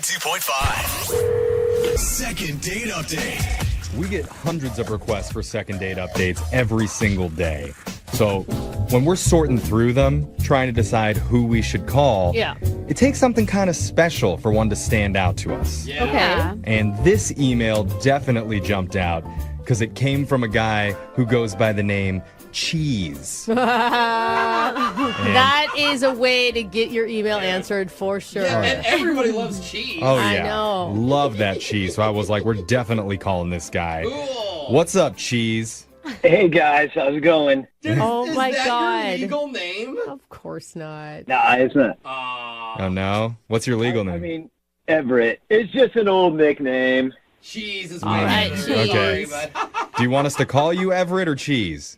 92.5. Second date update. We get hundreds of requests for second date updates every single day. So when we're sorting through them, trying to decide who we should call, it takes something kind of special for one to stand out to us. Yeah. Okay. And this email definitely jumped out because it came from a guy who goes by the name Cheese. That is a way to get your email answered for sure. Yeah, and everybody loves cheese. Oh, I yeah. know. Love that Cheese. So I was like, we're definitely calling this guy. Cool. What's up, Cheese? Hey guys, how's it going? Oh Is my that God. your legal name? Of course not. Nah, it's not. Oh, no? What's your legal name? I mean, Everett. It's just an old nickname. Cheese is All my right, name. Cheese. Sorry, Okay. but Do you want us to call you Everett or Cheese?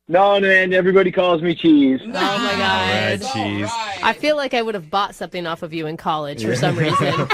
No, man, everybody calls me Cheese. Oh my God. Alright, It's Cheese. alright. I feel like I would have bought something off of you in college for some reason.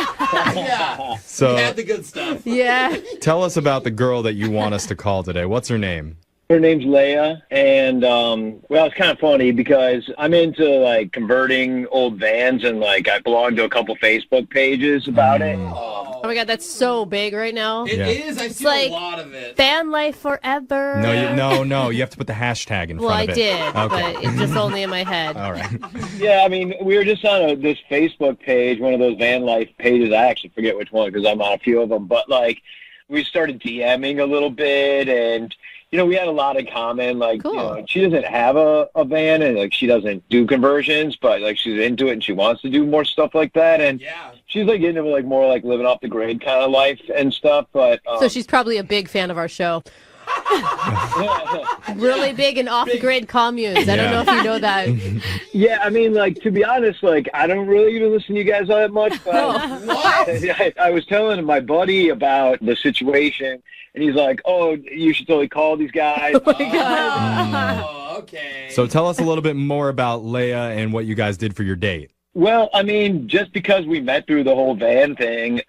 Yeah. So You had the good stuff. Yeah. tell us about the girl that you want us to call today. What's her name? Her name's Leia, and well, it's kind of funny because I'm into like converting old vans, and like I belong to a couple Facebook pages about it. Oh my God, that's so big right now. It Yeah. is. I see like a lot of it. Van life forever. No. You have to put the hashtag in Well, front I of it. did, Okay. but it's just only in my head. All right. Yeah, I mean, we were just on this Facebook page, one of those van life pages. I actually forget which one because I'm on a few of them, but like we started DMing a little bit, and you know, we had a lot in common. Like, Cool. you know, she doesn't have a van, and like she doesn't do conversions, but like she's into it and she wants to do more stuff like that. And Yeah. she's like into like more like living off the grid kind of life and stuff. But So she's probably a big fan of our show. Really big and off-grid communes. I don't know if you know that. yeah, I mean, like to be honest, like I don't really even listen to you guys all that much. But What? I was telling my buddy about the situation, and he's like, "Oh, you should totally call these guys." Oh my God. Oh, okay. So tell us a little bit more about Leia and what you guys did for your date. Well, I mean, just because we met through the whole van thing,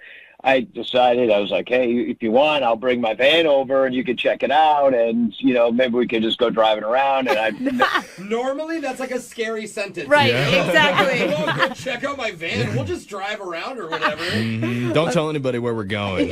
I decided, I was like, hey, if you want, I'll bring my van over and you can check it out. And, you know, maybe we could just go driving around. And Normally, that's like a scary sentence. Right, Yeah. exactly. Oh, go check out my van. We'll just drive around or whatever. Don't tell anybody where we're going.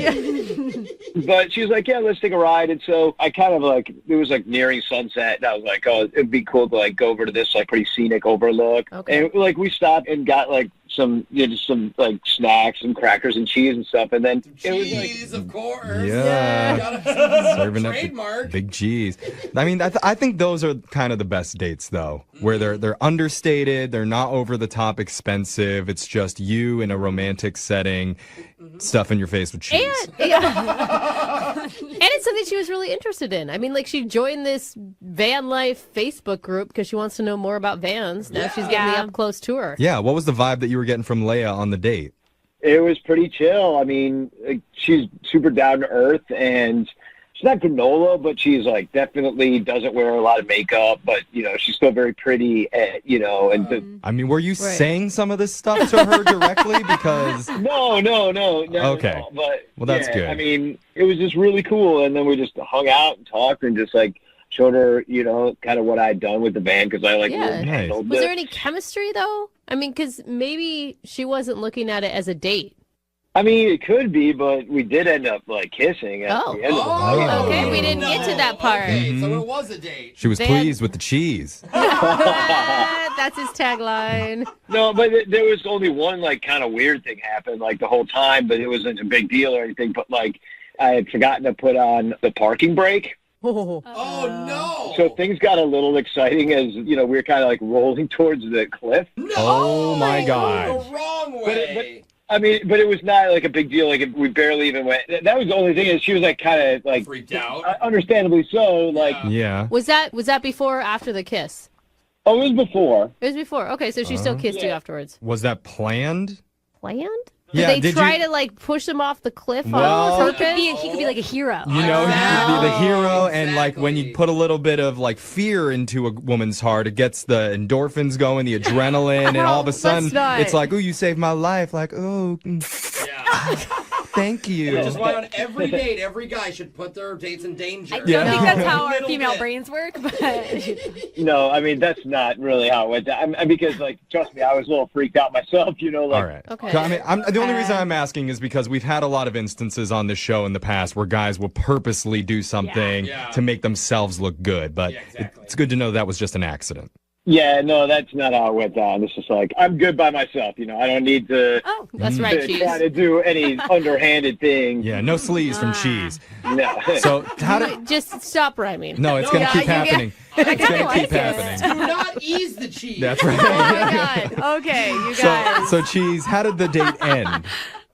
but she was like, yeah, let's take a ride. And so I kind of like, it was like nearing sunset. And I was like, oh, it'd be cool to like go over to this like pretty scenic overlook. Okay. And like we stopped and got like some, you know, just some like snacks and crackers and cheese and stuff. And then it was like, Cheese, of course. Yeah. Gotta Serving up trademark. the big G's. I mean, I think those are kind of the best dates, though, where they're understated, they're not over the top expensive. It's just you in a romantic setting, stuffing your face with cheese. And it's something she was really interested in. I mean, like she joined this van life Facebook group because she wants to know more about vans. Now she's getting the up close tour. Yeah. What was the vibe that you were getting from Leia on the date? it was pretty chill. I mean, like, she's super down to earth, and she's not granola, but she's like definitely doesn't wear a lot of makeup, but you know, she's still very pretty, you know, and I mean, were you saying some of this stuff to her directly? Because no, Okay. but Well, that's yeah, good. I mean, it was just really cool, and then we just hung out and talked and just like showed her, you know, kind of what I'd done with the band because I like Yeah. handled Was it. there any chemistry though? I mean, because maybe she wasn't looking at it as a date. I mean, it could be, but we did end up like kissing at Oh. the end of the Oh, night. okay, we didn't get to that part. Okay, so it was a date. she was Van- pleased with the cheese. That's his tagline. No, but there was only one like kind of weird thing happened like the whole time, but it wasn't a big deal or anything. But like I had forgotten to put on the parking brake. Oh. Oh no! So things got a little exciting as, you know, we were kind of like rolling towards the cliff. No! Oh, my God. The wrong But way. I mean, but it was not like a big deal. Like we barely even went. That was the only thing is she was like kind of like Freaked out. understandably so. Like, Yeah. Was that before or after the kiss? oh, it was before. It was before. Okay, so she still kissed you Yeah. afterwards. Was that planned? Planned? Yeah, Did they did try you- to like push him off the cliff Well- on purpose? He could be like a hero. You know, Exactly. the hero, and like when you Exactly. put a little bit of like fear into a woman's heart, it gets the endorphins going, the adrenaline, and all of a Let's sudden not. it's like, "Ooh, you saved my life!" Like, "Oh, Yeah. thank you. Which is why on every date, every guy should put their dates in danger. I don't think that's how our Little female bit. brains work, but No, I mean, that's not really how it went down. Because, like, trust me, I was a little freaked out myself, like. All right. Okay. So, I mean, the only reason I'm asking is because we've had a lot of instances on this show in the past where guys will purposely do something Yeah. to make themselves look good. But Yeah, exactly. it's good to know that was just an accident. Yeah, no, that's not how it went down. It's just like, I'm good by myself, I don't need to, oh, That's right, to Cheese. try to do any underhanded thing. Yeah, no sleeves from Cheese. No. So how did... Just stop rhyming. No, it's going to Yeah, keep you get- happening. I It's kinda going to like keep it. happening. Do not ease the cheese. That's oh right. my god. Okay, you guys. So Cheese, how did the date end?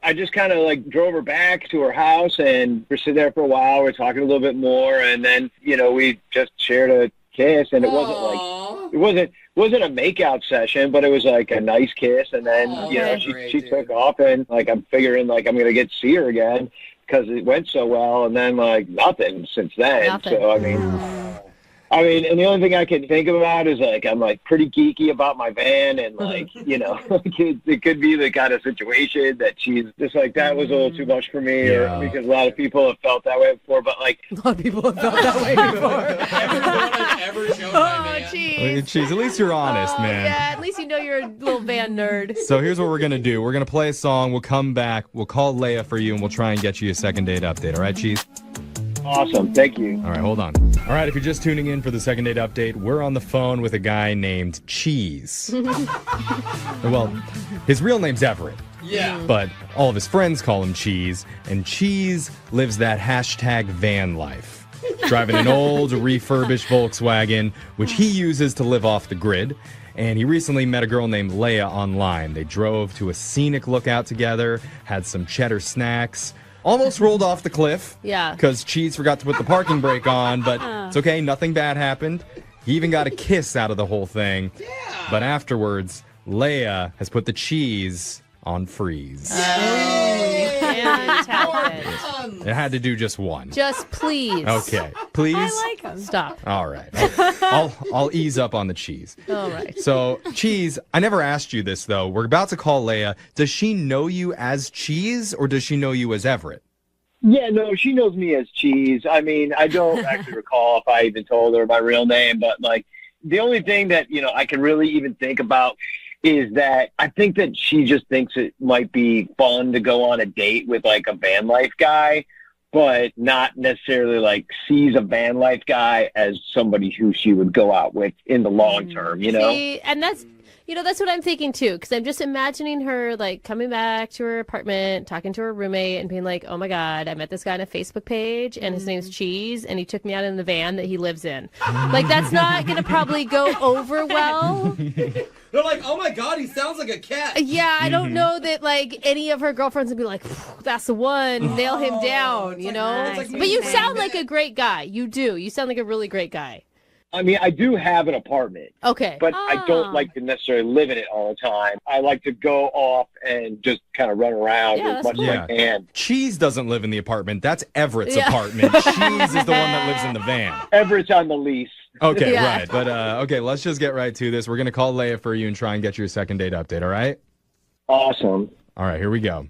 I just kind of like drove her back to her house, and we're sitting there for a while. We're talking a little bit more, and then we just shared a kiss, and it wasn't like Aw. it wasn't a makeout session, but it was like a nice kiss, and then Oh, she great, she dude. took off, and like I'm figuring like I'm gonna get to see her again because it went so well, and then like nothing since then. Nothing. So I mean, and the only thing I can think about is like I'm like pretty geeky about my van, and like it could be the kind of situation that she's just like that was a little too much for me, Yeah. or because a lot of people have felt that way before. But like, A lot of people have felt that way before. Everyone I've ever shown my Oh, man. jeez. Cheese, at least you're honest, man. Yeah, at least you know you're a little van nerd. So here's what we're going to do. We're going to play a song. We'll come back. We'll call Leia for you, and we'll try and get you a second date update. All right, Cheese? awesome, thank you. All right, hold on. All right, if you're just tuning in for the second date update, we're on the phone with a guy named Cheese. Well, his real name's Everett, Yeah. but all of his friends call him Cheese, and Cheese lives that hashtag van life, driving an old refurbished Volkswagen, which he uses to live off the grid. And he recently met a girl named Leia online. They drove to a scenic lookout together, had some cheddar snacks, almost rolled off the cliff. Yeah. Because Cheese forgot to put the parking brake on, but it's okay. Nothing bad happened. He even got a kiss out of the whole thing. Yeah. But afterwards, Leia has put the cheese on freeze. Fantastic. It had to do just one. Just please. Okay. Please? I like them. Stop. All right. I'll ease up on the cheese. All right. So, Cheese, I never asked you this, though. We're about to call Leia. Does she know you as Cheese, or does she know you as Everett? Yeah, no, she knows me as Cheese. I mean, I don't actually recall if I even told her my real name, but like the only thing that, I can really even think about is that I think that she just thinks it might be fun to go on a date with like a van life guy, but not necessarily like sees a van life guy as somebody who she would go out with in the long term, See, and that's what I'm thinking too, because I'm just imagining her like coming back to her apartment, talking to her roommate, and being like, "Oh my God, I met this guy on a Facebook page, and his name's Cheese, and he took me out in the van that he lives in." Like that's not gonna probably go over well. They're like, oh my God, he sounds like a cat. Yeah, I don't know that like any of her girlfriends would be like, "That's the one, nail him down," it's you like- know. it's like But you me sound saying like a great guy. You do. You sound like a really great guy. I mean, I do have an apartment. Okay. But I don't like to necessarily live in it all the time. I like to go off and just kind of run around Yeah, as that's much cool. as I can. Cheese doesn't live in the apartment. That's Everett's Yeah. apartment. Cheese is the one that lives in the van. Everett's on the lease. Okay, Yeah. right. But, okay, let's just get right to this. We're going to call Leia for you and try and get you a second date update, all right? Awesome. All right, here we go.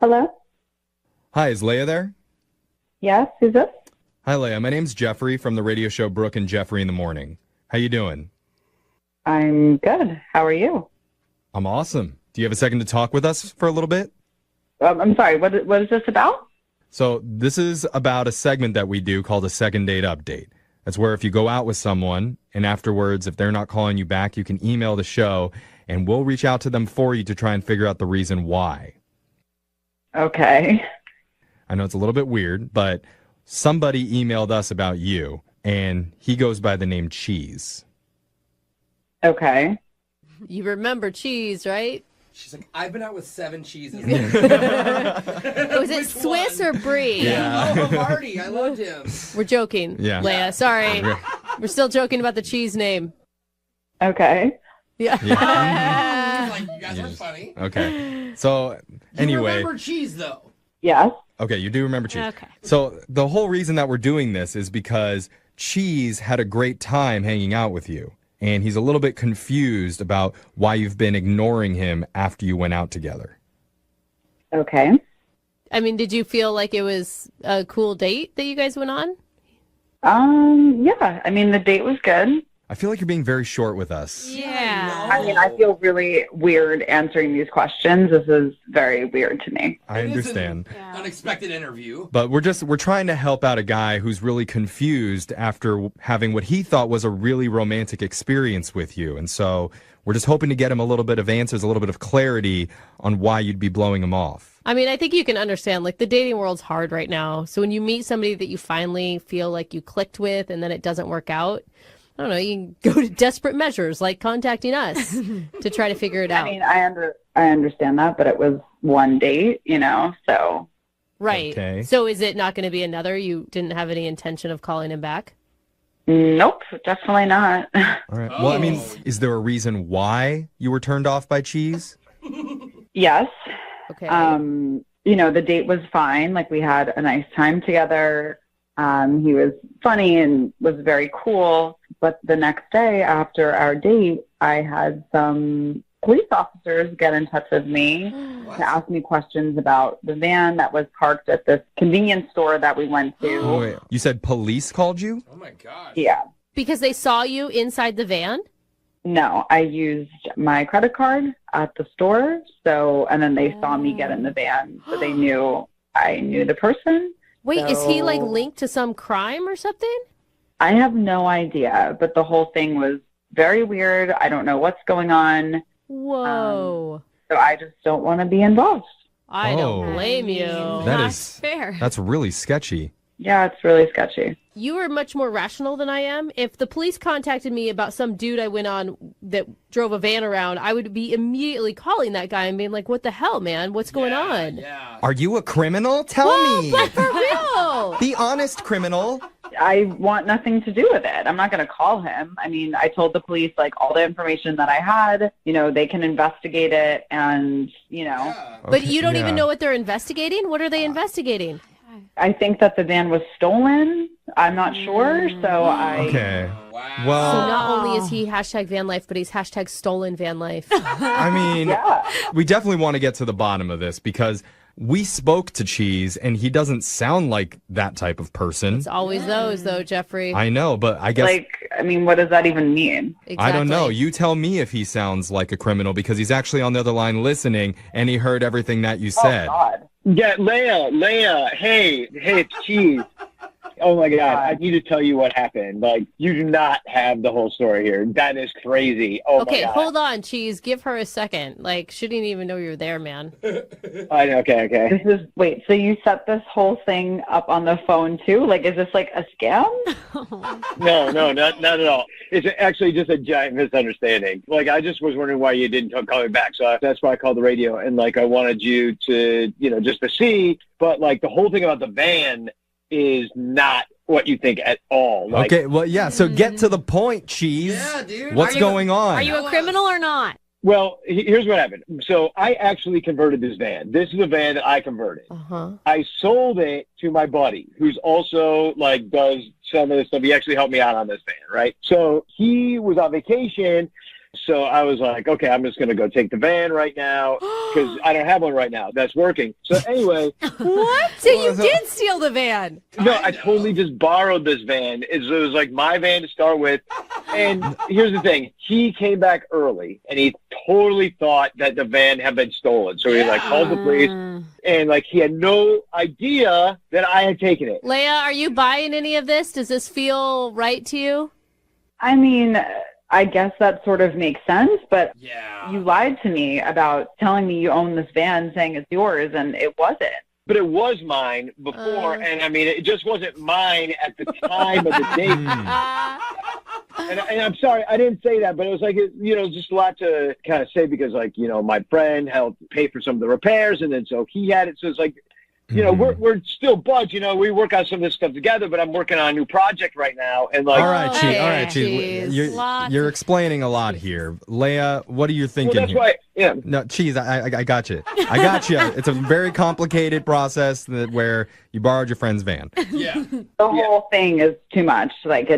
Hello? Hi, is Leia there? Yes, who's this? Hi, Leia. My name's Jeffrey from the radio show Brooke and Jeffrey in the Morning. How you doing? I'm good. How are you? I'm awesome. Do you have a second to talk with us for a little bit? I'm sorry, what is this about? So this is about a segment that we do called a second date update. That's where if you go out with someone and afterwards, if they're not calling you back, you can email the show and we'll reach out to them for you to try and figure out the reason why. Okay. I know it's a little bit weird, but somebody emailed us about you and he goes by the name Cheese. Okay. You remember Cheese, right? She's like, I've been out with 7 cheeses. Was it Which Swiss one? or Brie? Yeah. Oh, Marty, I loved him. We're joking, Yeah. Leia. Sorry. We're still joking about the cheese name. Okay. Yeah. Like, you guys are funny. Okay. So You anyway, remember cheese, though. Yes. okay, you do remember Cheese. Okay. So the whole reason that we're doing this is because Cheese had a great time hanging out with you, and he's a little bit confused about why you've been ignoring him after you went out together. Okay. I mean, did you feel like it was a cool date that you guys went on? Yeah. I mean, the date was good. I feel like you're being very short with us. Yeah. I mean, I feel really weird answering these questions. This is very weird to me. I understand. Unexpected interview. But we're trying to help out a guy who's really confused after having what he thought was a really romantic experience with you. And so we're just hoping to get him a little bit of answers, a little bit of clarity on why you'd be blowing him off. I mean, I think you can understand, like, the dating world's hard right now. So when you meet somebody that you finally feel like you clicked with and then it doesn't work out, I don't know, you can go to desperate measures like contacting us to try to figure it out. I mean, I understand that, but it was one date, so. Right. Okay. So is it not going to be another? You didn't have any intention of calling him back? Nope, definitely not. All right. Well, I mean, is there a reason why you were turned off by Cheese? Yes. Okay. The date was fine. Like, we had a nice time together. He was funny and was very cool. But the next day after our date, I had some police officers get in touch with me to ask me questions about the van that was parked at this convenience store that we went to. Oh, wait. You said police called you? Oh my gosh. Yeah. Because they saw you inside the van? No, I used my credit card at the store. And then they saw me get in the van. So they knew I knew the person. Wait, is he like So- linked to some crime or something? I have no idea, but the whole thing was very weird. I don't know what's going on. Whoa. So I just don't want to be involved. I don't Oh. blame you. That Not is fair. That's really sketchy. Yeah, it's really sketchy. You are much more rational than I am. If the police contacted me about some dude I went on that drove a van around, I would be immediately calling that guy and being like, what the hell, man? What's going on? Yeah. Are you a criminal? Tell me. But for real. Be honest, criminal. I want nothing to do with it. I'm not going to call him. I mean, I told the police, like, all the information that I had, they can investigate it and, But you don't yeah. even know what they're investigating? What are they investigating? I think that the van was stolen. I'm not sure. So Okay. Wow. So Well, not only is he hashtag van life, but he's hashtag stolen van life. I mean, yeah. we definitely want to get to the bottom of this because we spoke to Cheese and he doesn't sound like that type of person. It's always those, though, Jeffrey. I know, but I guess What does that even mean? I don't know. Exactly. You tell me if he sounds like a criminal because he's actually on the other line listening and he heard everything that you said. Oh, God. Yeah, Leia, hey, it's Cheese. Oh my God, I need to tell you what happened. Like, you do not have the whole story here. That is crazy. Oh Okay, my God. hold on, Cheese. Give her a second. Like, she didn't even know you were there, man. Okay. So you set this whole thing up on the phone too? Like, is this like a scam? No, not at all. It's actually just a giant misunderstanding. Like, I just was wondering why you didn't call me back. So that's why I called the radio. And, like, I wanted you to, just to see. But, like, the whole thing about the van is not what you think at all. Like, Okay, well, yeah, so get to the point, Cheese. Yeah, dude. What's going on? Are you a criminal or not? Well, here's what happened. So I actually converted this van. This is a van that I converted. Uh-huh. I sold it to my buddy, who's also, like, does some of this stuff. He actually helped me out on this van, right? So he was on vacation. So I was like, okay, I'm just going to go take the van right now because I don't have one right now that's working. So anyway, What? So you did steal the van. no, I totally just borrowed this van. It was like my van to start with. And here's the thing. He came back early and he totally thought that the van had been stolen. So he like called the police and like he had no idea that I had taken it. Leia, are you buying any of this? Does this feel right to you? I mean, I guess that sort of makes sense, but Yeah. you lied to me about telling me you own this van, saying it's yours, and it wasn't. But it was mine before, and I mean, it just wasn't mine at the time of the date. And I'm sorry, I didn't say that, but it was like, just a lot to kind of say because, like, my friend helped pay for some of the repairs, and then so he had it. So it's like, you know, we're still buds. You know, we work on some of this stuff together, but I'm working on a new project right now. And like, All right, Cheese. All right, Jeez. Cheese. You're explaining a lot here. Leia, what are you thinking well, that's here? why, yeah. No, Cheese, I got you. I got you. It's a very complicated process where you borrowed your friend's van. Yeah. The whole thing is too much. Like,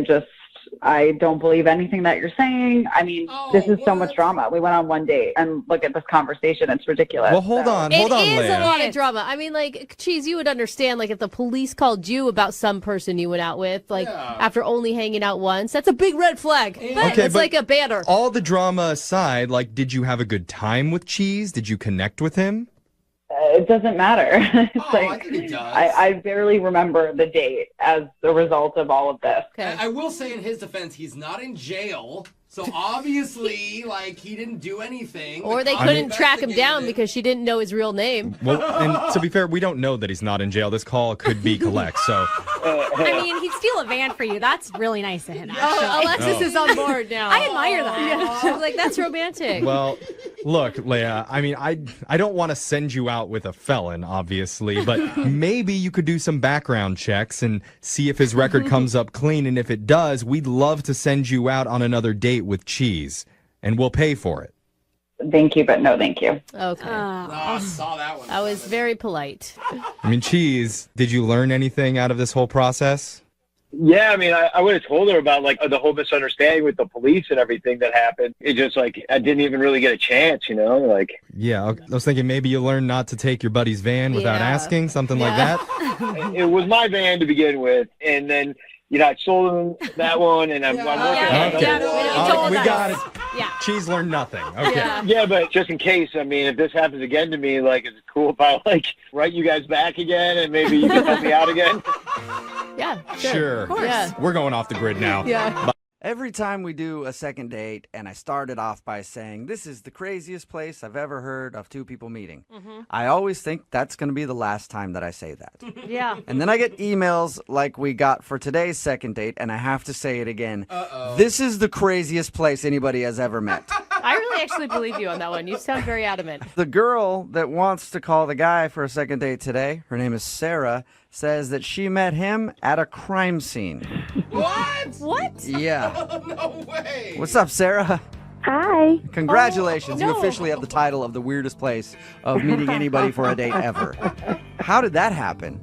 I don't believe anything that you're saying. I mean, this is so much drama. We went on one date, and look at this conversation. It's ridiculous. Well, hold on, It is Leia. a lot of drama. I mean, like, Cheese, you would understand, like, if the police called you about some person you went out with, like, after only hanging out once, that's a big red flag. But Okay, it's but like a banner. All the drama aside, like, did you have a good time with Cheese? Did you connect with him? It doesn't matter. It's I think it does. I barely remember the date as a result of all of this. Okay. I will say in his defense, he's not in jail. So obviously, like, he didn't do anything. Or they couldn't track him down because she didn't know his real name. Well, and to be fair, we don't know that he's not in jail. This call could be collect, so. I mean, he'd steal a van for you. That's really nice of him, actually. Oh, Alexis is on board now. I admire that. She's like, that's romantic. Well, look, Leia, I mean, I don't want to send you out with a felon, obviously, but maybe you could do some background checks and see if his record comes up clean. And if it does, we'd love to send you out on another date with Cheese, and we'll pay for it. Thank you, but no thank you. Okay. I saw that one. I was very polite. I mean, Cheese, did you learn anything out of this whole process? Yeah, I mean, I would have told her about like the whole misunderstanding with the police and everything that happened. It just like I didn't even really get a chance, you know, like. Yeah, I was thinking maybe you learned not to take your buddy's van without Yeah. asking, something like that. It was my van to begin with, and then you know I sold him that one, and I'm working on Okay. another one. We got it. Yeah. Cheese learned nothing. Okay. Yeah, but just in case, I mean, if this happens again to me, like, is it cool if I like write you guys back again, and maybe you can help me out again? Yeah, Sure. Yeah. We're going off the grid now. Yeah. Every time we do a second date, and I started off by saying, this is the craziest place I've ever heard of two people meeting, I always think that's going to be the last time that I say that. Yeah. And then I get emails like we got for today's second date, and I have to say it again. This is the craziest place anybody has ever met. I really actually believe you on that one. You sound very adamant. The girl that wants to call the guy for a second date today, her name is Sarah, says that she met him at a crime scene. What? What? Yeah. No way. What's up, Sarah? Hi. Congratulations. Oh, You no. officially have the title of the weirdest place of meeting anybody for a date ever. How did that happen?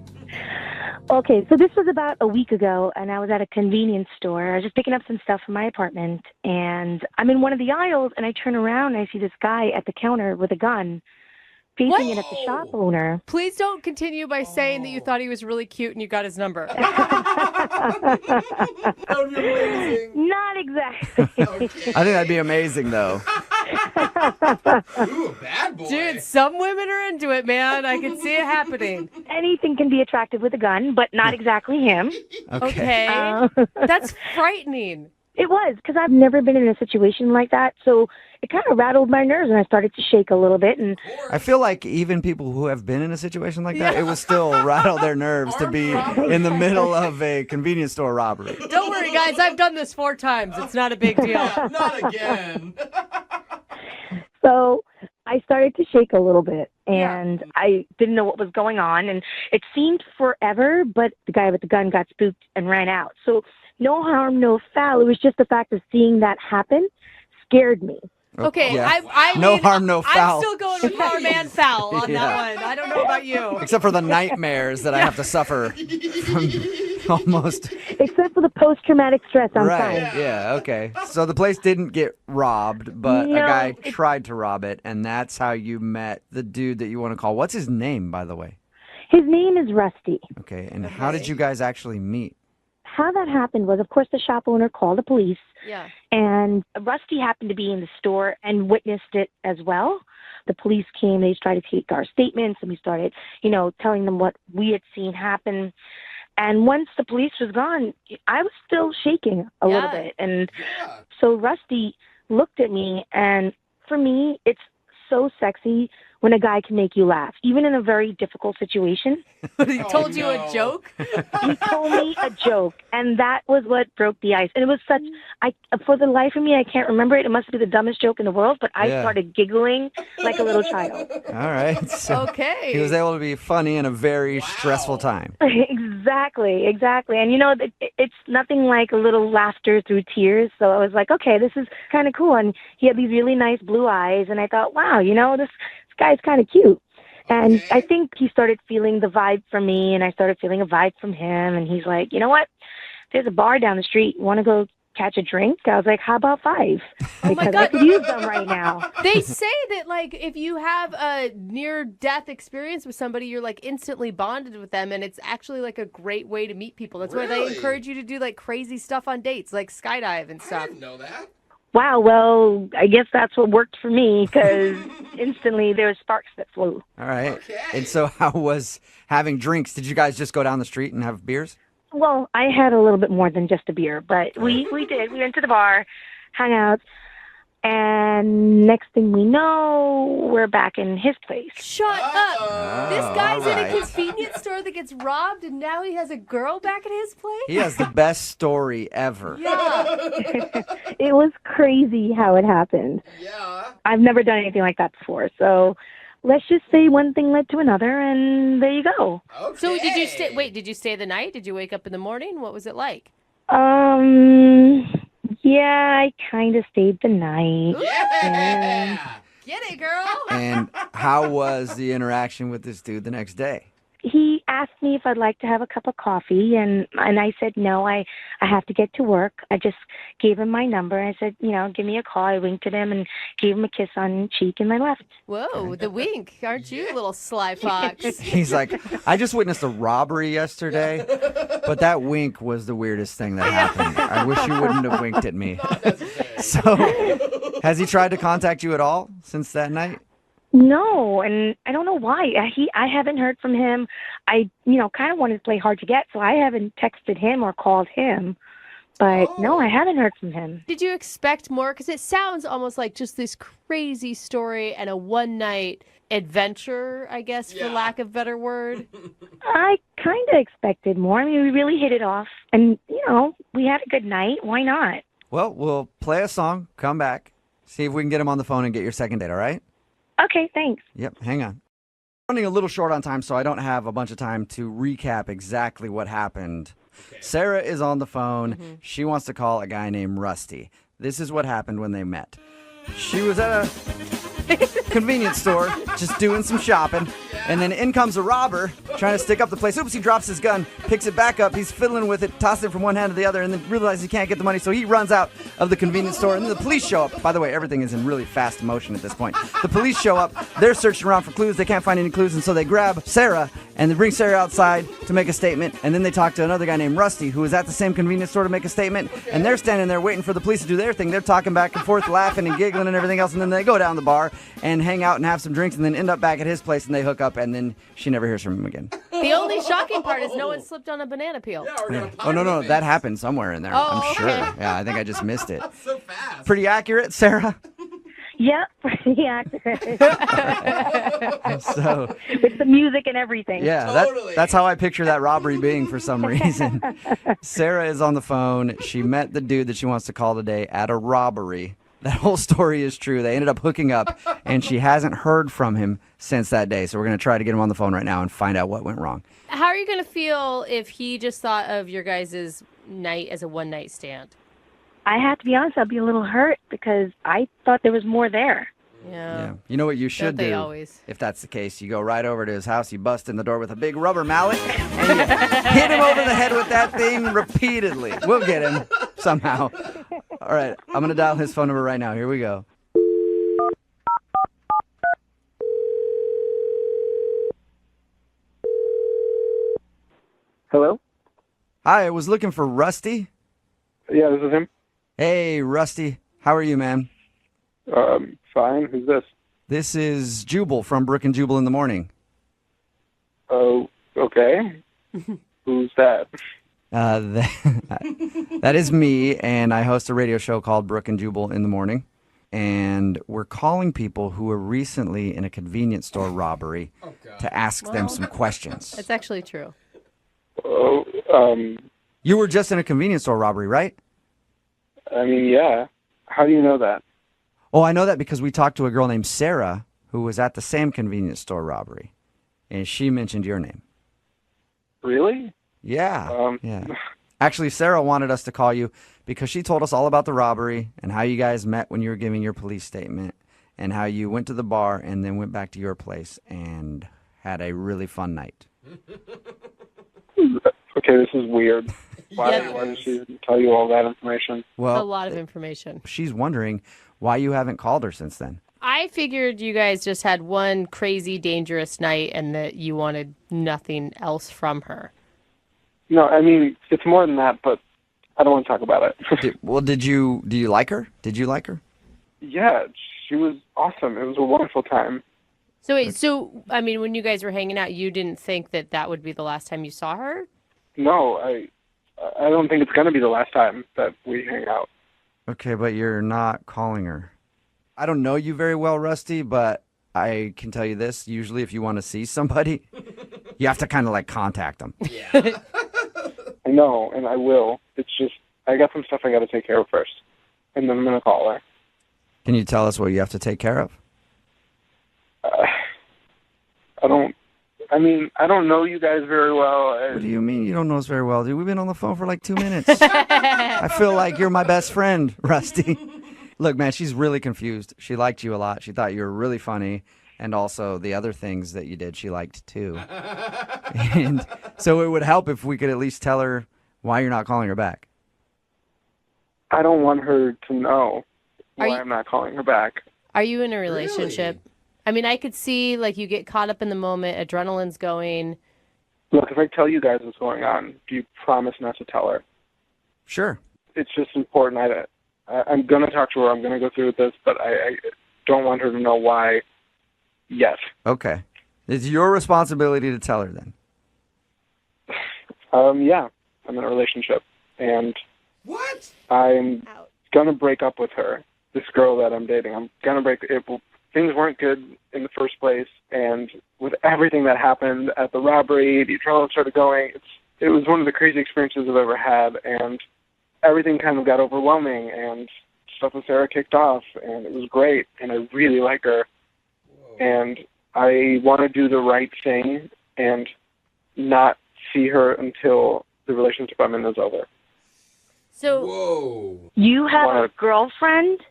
Okay, so this was about a week ago, and I was at a convenience store. I was just picking up some stuff from my apartment, and I'm in one of the aisles, and I turn around, and I see this guy at the counter with a gun, facing it at the shop owner. Please don't continue by saying that you thought he was really cute and you got his number. That would be amazing. Not exactly. Okay. I think that'd be amazing, though. Ooh, a bad boy. Dude, some women are into it, man. I can see it happening. Anything can be attractive with a gun, but not exactly him. Okay. Okay. That's frightening. It was, because I've never been in a situation like that, so it kind of rattled my nerves, and I started to shake a little bit, and I feel like even people who have been in a situation like that, it would still rattle their nerves to be in the middle of a convenience store robbery. Don't worry, guys. I've done this 4 times. It's not a big deal. Not again. so I started to shake a little bit, and I didn't know what was going on, and it seemed forever, but the guy with the gun got spooked and ran out. So no harm, no foul. It was just the fact of seeing that happen scared me. Okay, Yeah. I No mean, harm, no foul. I'm still going with harm and foul on Yeah. that one. I don't know about you. Except for the nightmares that I have to suffer from almost. Except for the post-traumatic stress, I'm Right. fine. Yeah. Okay. So the place didn't get robbed, but a No, guy tried to rob it, and that's how you met the dude that you want to call. What's his name, by the way? His name is Rusty. Okay. And how did you guys actually meet? How that happened was, of course, the shop owner called the police, Yeah. and Rusty happened to be in the store and witnessed it as well. The police came, they tried to take our statements, and we started, telling them what we had seen happen. And once the police was gone, I was still shaking a little bit. And so Rusty looked at me, and for me, it's so sexy when a guy can make you laugh, even in a very difficult situation. He told you a joke? He told me a joke, and that was what broke the ice. And it was for the life of me, I can't remember it. It must be the dumbest joke in the world, but I started giggling like a little child. All right. So okay. He was able to be funny in a very stressful time. Exactly. And, it's nothing like a little laughter through tears. So I was like, okay, this is kind of cool. And he had these really nice blue eyes, and I thought, wow, this guy's kind of cute. And I think he started feeling the vibe from me, and I started feeling a vibe from him. And he's like, you know what? There's a bar down the street. You want to go catch a drink? I was like, how about 5? Because I could use them right now. They say that, like, if you have a near-death experience with somebody, you're, like, instantly bonded with them, and it's actually, like, a great way to meet people. That's why they encourage you to do, like, crazy stuff on dates, like skydive and stuff. I didn't know that. Wow, well, I guess that's what worked for me, because instantly there were sparks that flew. All right. Okay. And so how was having drinks? Did you guys just go down the street and have beers? Well, I had a little bit more than just a beer, but we did. We went to the bar, hung out, and next thing we know, we're back in his place. Shut up! This guy's in a convenience store that gets robbed, and now he has a girl back at his place? He has the best story ever. Yeah. It was crazy how it happened. Yeah. I've never done anything like that before, so let's just say one thing led to another, and there you go. Okay. So did you stay? Wait, did you stay the night? Did you wake up in the morning? What was it like? Yeah, I kind of stayed the night. Yeah. Get it, girl. And how was the interaction with this dude the next day? He asked me if I'd like to have a cup of coffee, and I said no, I have to get to work. I just gave him my number. I said, give me a call. I winked at him and gave him a kiss on the cheek, and I left. Whoa, the wink. Aren't you, little sly fox? He's like, I just witnessed a robbery yesterday, but that wink was the weirdest thing that happened. I wish you wouldn't have winked at me. So, has he tried to contact you at all since that night? No, and I don't know why. I haven't heard from him. I, kind of wanted to play hard to get, so I haven't texted him or called him. But no, I haven't heard from him. Did you expect more? Because it sounds almost like just this crazy story and a one-night adventure, I guess, for lack of a better word. I kind of expected more. I mean, we really hit it off. And, we had a good night. Why not? Well, we'll play a song, come back, see if we can get him on the phone and get your second date, all right? Okay, thanks. Yep, hang on. Running a little short on time, so I don't have a bunch of time to recap exactly what happened. Okay. Sarah is on the phone. Mm-hmm. She wants to call a guy named Rusty. This is what happened when they met. She was at a convenience store just doing some shopping, and then in comes a robber trying to stick up the place. Oops, he drops his gun, picks it back up, he's fiddling with it, tosses it from one hand to the other, and then realizes he can't get the money, so he runs out of the convenience store, and then the police show up. By the way, everything is in really fast motion at this point. The police show up, they're searching around for clues, they can't find any clues, and so they grab Sarah, and they bring Sarah outside to make a statement, and then they talk to another guy named Rusty, who is at the same convenience store to make a statement, and they're standing there waiting for the police to do their thing. They're talking back and forth, laughing and giggling and everything else, and then they go down the bar and hang out and have some drinks, and then end up back at his place, and they hook up, and then she never hears from him again. The only shocking part is no one slipped on a banana peel. Yeah. Oh, no, that happened somewhere in there, I'm sure. Yeah, I think I just missed it. That's so fast. Pretty accurate, Sarah? Yeah, pretty accurate. So, with the music and everything. Yeah, Totally. that's how I picture that robbery being for some reason. Sarah is on the phone. She met the dude that she wants to call today at a robbery. That whole story is true. They ended up hooking up, and she hasn't heard from him since that day. So we're going to try to get him on the phone right now and find out what went wrong. How are you going to feel if he just thought of your guys' night as a one-night stand? I have to be honest, I'll be a little hurt because I thought there was more there. Yeah. You know what you should Don't they do? Always? If that's the case, you go right over to his house, you bust in the door with a big rubber mallet, and you hit him over the head with that thing repeatedly. We'll get him somehow. All right, I'm going to dial his phone number right now. Here we go. Hello? Hi, I was looking for Rusty. Yeah, this is him. Hey, Rusty. How are you, man? Fine. Who's this? This is Jubal from Brook and Jubal in the Morning. Oh, okay. Who's that? That is me, and I host a radio show called Brook and Jubal in the Morning. and we're calling people who were recently in a convenience store robbery to ask them some questions. It's actually true. You were just in a convenience store robbery, right? I mean, yeah. How do you know that? Oh, I know that because we talked to a girl named Sarah who was at the same convenience store robbery, and she mentioned your name. Really? Yeah. Yeah. Actually, Sarah wanted us to call you because she told us all about the robbery and how you guys met when you were giving your police statement and how you went to the bar and then went back to your place and had a really fun night. Okay, this is weird. Why did she tell you all that information? Well, a lot of information. She's wondering why you haven't called her since then. I figured you guys just had one crazy, dangerous night and that you wanted nothing else from her. No, I mean, it's more than that, but I don't want to talk about it. Do you like her? Did you like her? Yeah, she was awesome. It was a wonderful time. So wait, I mean, when you guys were hanging out, you didn't think that that would be the last time you saw her? No, I don't think it's going to be the last time that we hang out. Okay, but you're not calling her. I don't know you very well, Rusty, but I can tell you this. Usually if you want to see somebody, you have to kind of like contact them. I know, and I will. It's just, I got some stuff I got to take care of first, and then I'm going to call her. Can you tell us what you have to take care of? I don't know you guys very well. What do you mean you don't know us very well, dude? We've been on the phone for like 2 minutes. I feel like you're my best friend, Rusty. Look, man, she's really confused. She liked you a lot. She thought you were really funny. And also the other things that you did, she liked too. And so it would help if we could at least tell her why you're not calling her back. I don't want her to know why I'm not calling her back. Are you in a relationship? Really? I mean, I could see like you get caught up in the moment, adrenaline's going. Look, if I tell you guys what's going on, do you promise not to tell her? Sure. It's just important. I'm going to talk to her. I'm going to go through with this, but I don't want her to know why yet. Okay. It's your responsibility to tell her then. Yeah. I'm in a relationship. And what? I'm going to break up with her, this girl that I'm dating. I'm going to break it. Things weren't good in the first place, and with everything that happened at the robbery, the adrenaline started going. It was one of the crazy experiences I've ever had, and everything kind of got overwhelming, and stuff with Sarah kicked off, and it was great, and I really like her. Whoa. And I want to do the right thing and not see her until the relationship I'm in is over. So, you have a girlfriend?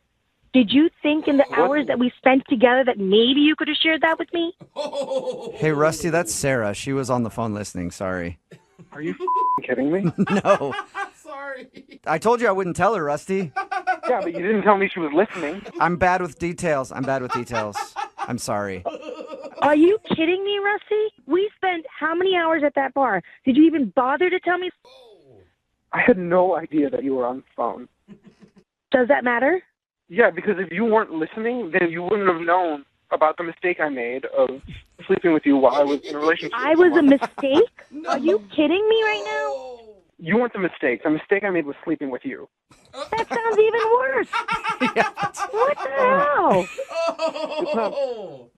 Did you think in the hours that we spent together that maybe you could have shared that with me? Hey, Rusty, that's Sarah. She was on the phone listening. Sorry. Are you kidding me? No. Sorry. I told you I wouldn't tell her, Rusty. Yeah, but you didn't tell me she was listening. I'm bad with details. I'm sorry. Are you kidding me, Rusty? We spent how many hours at that bar? Did you even bother to tell me? I had no idea that you were on the phone. Does that matter? Yeah, because if you weren't listening, then you wouldn't have known about the mistake I made of sleeping with you while I was in a relationship. I was a mistake? No. Are you kidding me right now? You weren't the mistake. The mistake I made was sleeping with you. That sounds even worse. What the hell?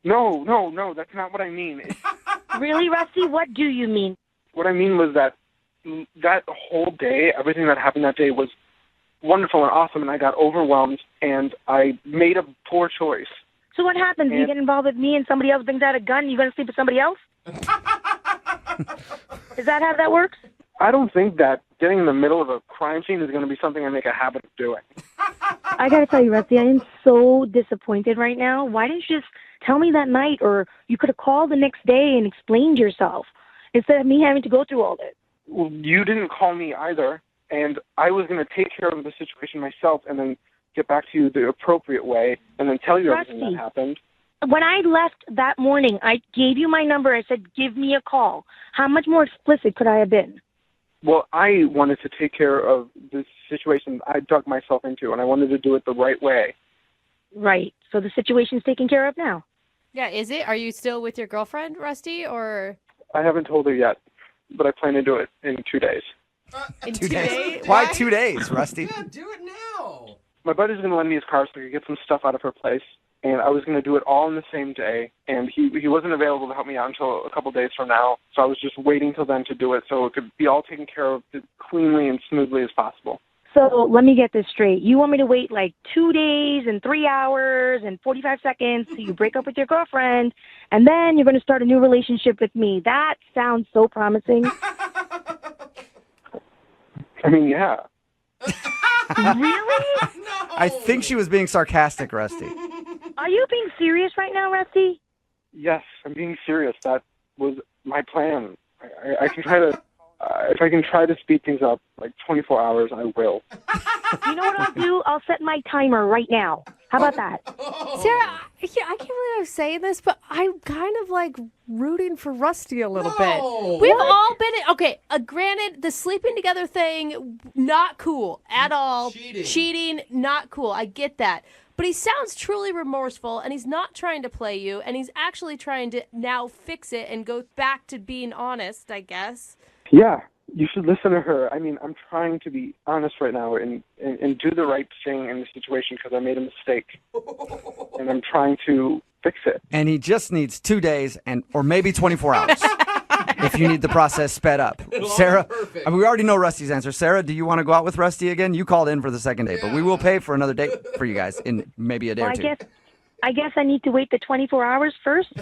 No, that's not what I mean. Really, Rusty? What do you mean? What I mean was that whole day, everything that happened that day was wonderful and awesome, and I got overwhelmed, and I made a poor choice. So what happens? You get involved with me and somebody else brings out a gun, and you're going to sleep with somebody else? Is that how that works? I don't think that getting in the middle of a crime scene is going to be something I make a habit of doing. I got to tell you, Rusty, I am so disappointed right now. Why didn't you just tell me that night, or you could have called the next day and explained yourself instead of me having to go through all this? Well, you didn't call me either. And I was going to take care of the situation myself and then get back to you the appropriate way and then tell you everything that happened. When I left that morning, I gave you my number. I said, give me a call. How much more explicit could I have been? Well, I wanted to take care of the situation I dug myself into, and I wanted to do it the right way. Right. So the situation's taken care of now. Yeah, is it? Are you still with your girlfriend, Rusty, or? I haven't told her yet, but I plan to do it in 2 days. In 2 days? Why 2 days, Rusty? Yeah, do it now. my buddy's going to lend me his car so I could get some stuff out of her place. And I was going to do it all in the same day. And he wasn't available to help me out until a couple days from now. So I was just waiting till then to do it so it could be all taken care of as cleanly and smoothly as possible. So let me get this straight. You want me to wait like 2 days and 3 hours and 45 seconds till you break up with your girlfriend, and then you're going to start a new relationship with me? That sounds so promising. I mean, yeah. Really? I think she was being sarcastic, Rusty. Are you being serious right now, Rusty? Yes, I'm being serious. That was my plan. I can try to, if I can try to speed things up, like 24 hours, I will. You know what I'll do? I'll set my timer right now. How about that? Sarah, I can't believe I'm saying this, but I'm kind of like rooting for Rusty a little bit. We've all been okay. Granted, the sleeping together thing, not cool at all. Cheating, not cool. I get that. But he sounds truly remorseful, and he's not trying to play you, and he's actually trying to now fix it and go back to being honest, I guess. Yeah, you should listen to her. I mean, I'm trying to be honest right now and do the right thing in the situation because I made a mistake. And I'm trying to fix it. And he just needs 2 days or maybe 24 hours if you need the process sped up. Sarah, I mean, we already know Rusty's answer. Sarah, do you want to go out with Rusty again? You called in for the second date, but we will pay for another date for you guys in maybe a day or two. I guess I need to wait the 24 hours first.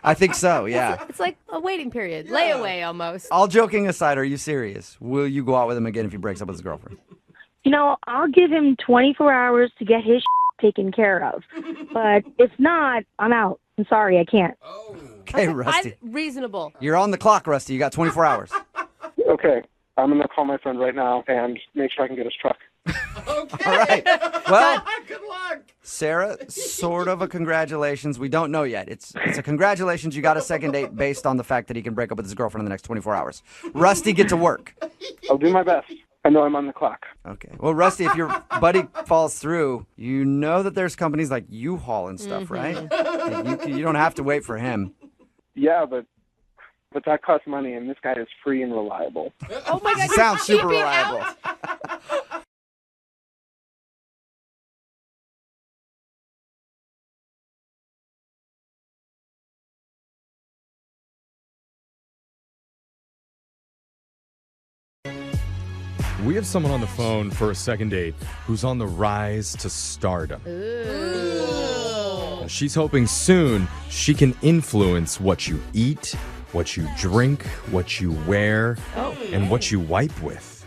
I think so, yeah. It's like a waiting period. Layaway almost. All joking aside, are you serious? Will you go out with him again if he breaks up with his girlfriend? You know, I'll give him 24 hours to get his taken care of. But if not, I'm out. I'm sorry, I can't. Okay, Rusty. Reasonable. You're on the clock, Rusty. You got 24 hours. Okay, I'm going to call my friend right now and make sure I can get his truck. All right. Well, Good luck. Sarah, sort of a congratulations. We don't know yet. It's a congratulations. You got a second date based on the fact that he can break up with his girlfriend in the next 24 hours. Rusty, get to work. I'll do my best. I know I'm on the clock. Okay. Well, Rusty, if your buddy falls through, you know that there's companies like U-Haul and stuff, right? Like you don't have to wait for him. Yeah, but that costs money, and this guy is free and reliable. Oh, my God. Sounds super reliable. We have someone on the phone for a second date who's on the rise to stardom. Ooh. She's hoping soon she can influence what you eat, what you drink, what you wear, and what you wipe with.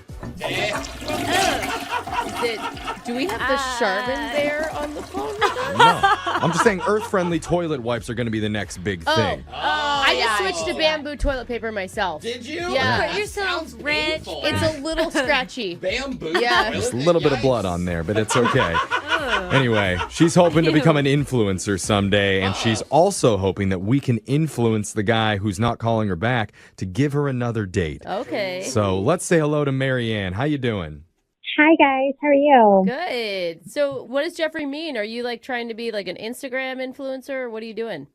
Do we have the Charmin Bear on the phone with us? No. I'm just saying earth-friendly toilet wipes are going to be the next big thing. I just switched to bamboo toilet paper myself. Did you? Yeah. But you're so rich. It's a little scratchy. Bamboo. Yeah. Just a little bit of blood on there, but it's okay. Anyway, she's hoping to become an influencer someday, and she's also hoping that we can influence the guy who's not calling her back to give her another date. Okay. So let's say hello to Marianne. How you doing? Hi, guys. How are you? Good. So what does Jeffrey mean? Are you like trying to be like an Instagram influencer, or what are you doing?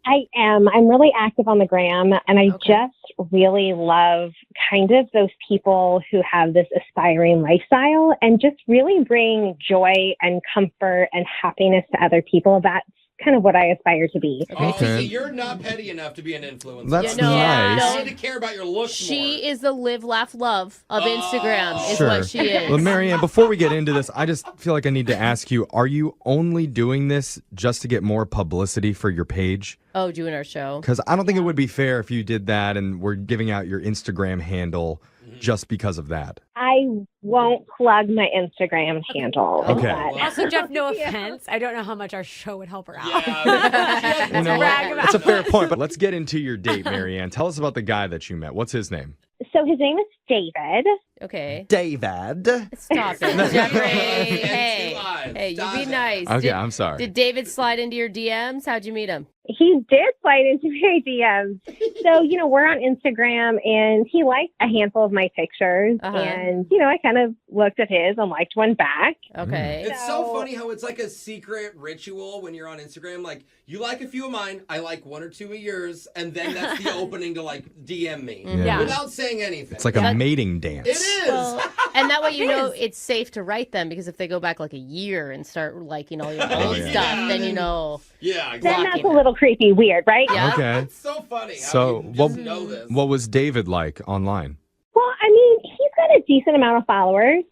I am. I'm really active on the gram, and I just really love kind of those people who have this aspiring lifestyle and just really bring joy and comfort and happiness to other people. That's kind of what I aspire to be. Okay. You're not petty enough to be an influencer. That's nice. You need to care about your looks She is the live, laugh, love of Instagram is Sure. what she is. Well, Marianne, before we get into this, I just feel like I need to ask you, are you only doing this just to get more publicity for your page? Oh, doing our show. Because I don't think it would be fair if you did that and we're giving out your Instagram handle just because of that. I won't plug my Instagram handle. Okay. but- Also, Jeff, no offense. I don't know how much our show would help her out. You know, Brag about that's a fair point, but let's get into your date, Marianne. Tell us about the guy that you met. What's his name? So his name is David. Okay. David. Stop it, Jeffrey. Hey, you be nice. Okay, I'm sorry. Did David slide into your DMs? How'd you meet him? He did slide into my DMs. So, we're on Instagram, and he liked a handful of my pictures. And, I kind of looked at his and liked one back. Okay. It's so funny how it's like a secret ritual when you're on Instagram. Like, you like a few of mine, I like one or two of yours, and then that's the opening to, like, DM me. Yeah. Without saying anything. It's like a mating dance. It is. Well, and that way you know it's safe to write them because if they go back like a year and start liking all your old yeah. stuff, then you know. Yeah, Then exactly. that's a little creepy weird, right? Yeah. Okay. It's so funny. So How you just know this. what was David like online? Well, I mean, he's got a decent amount of followers.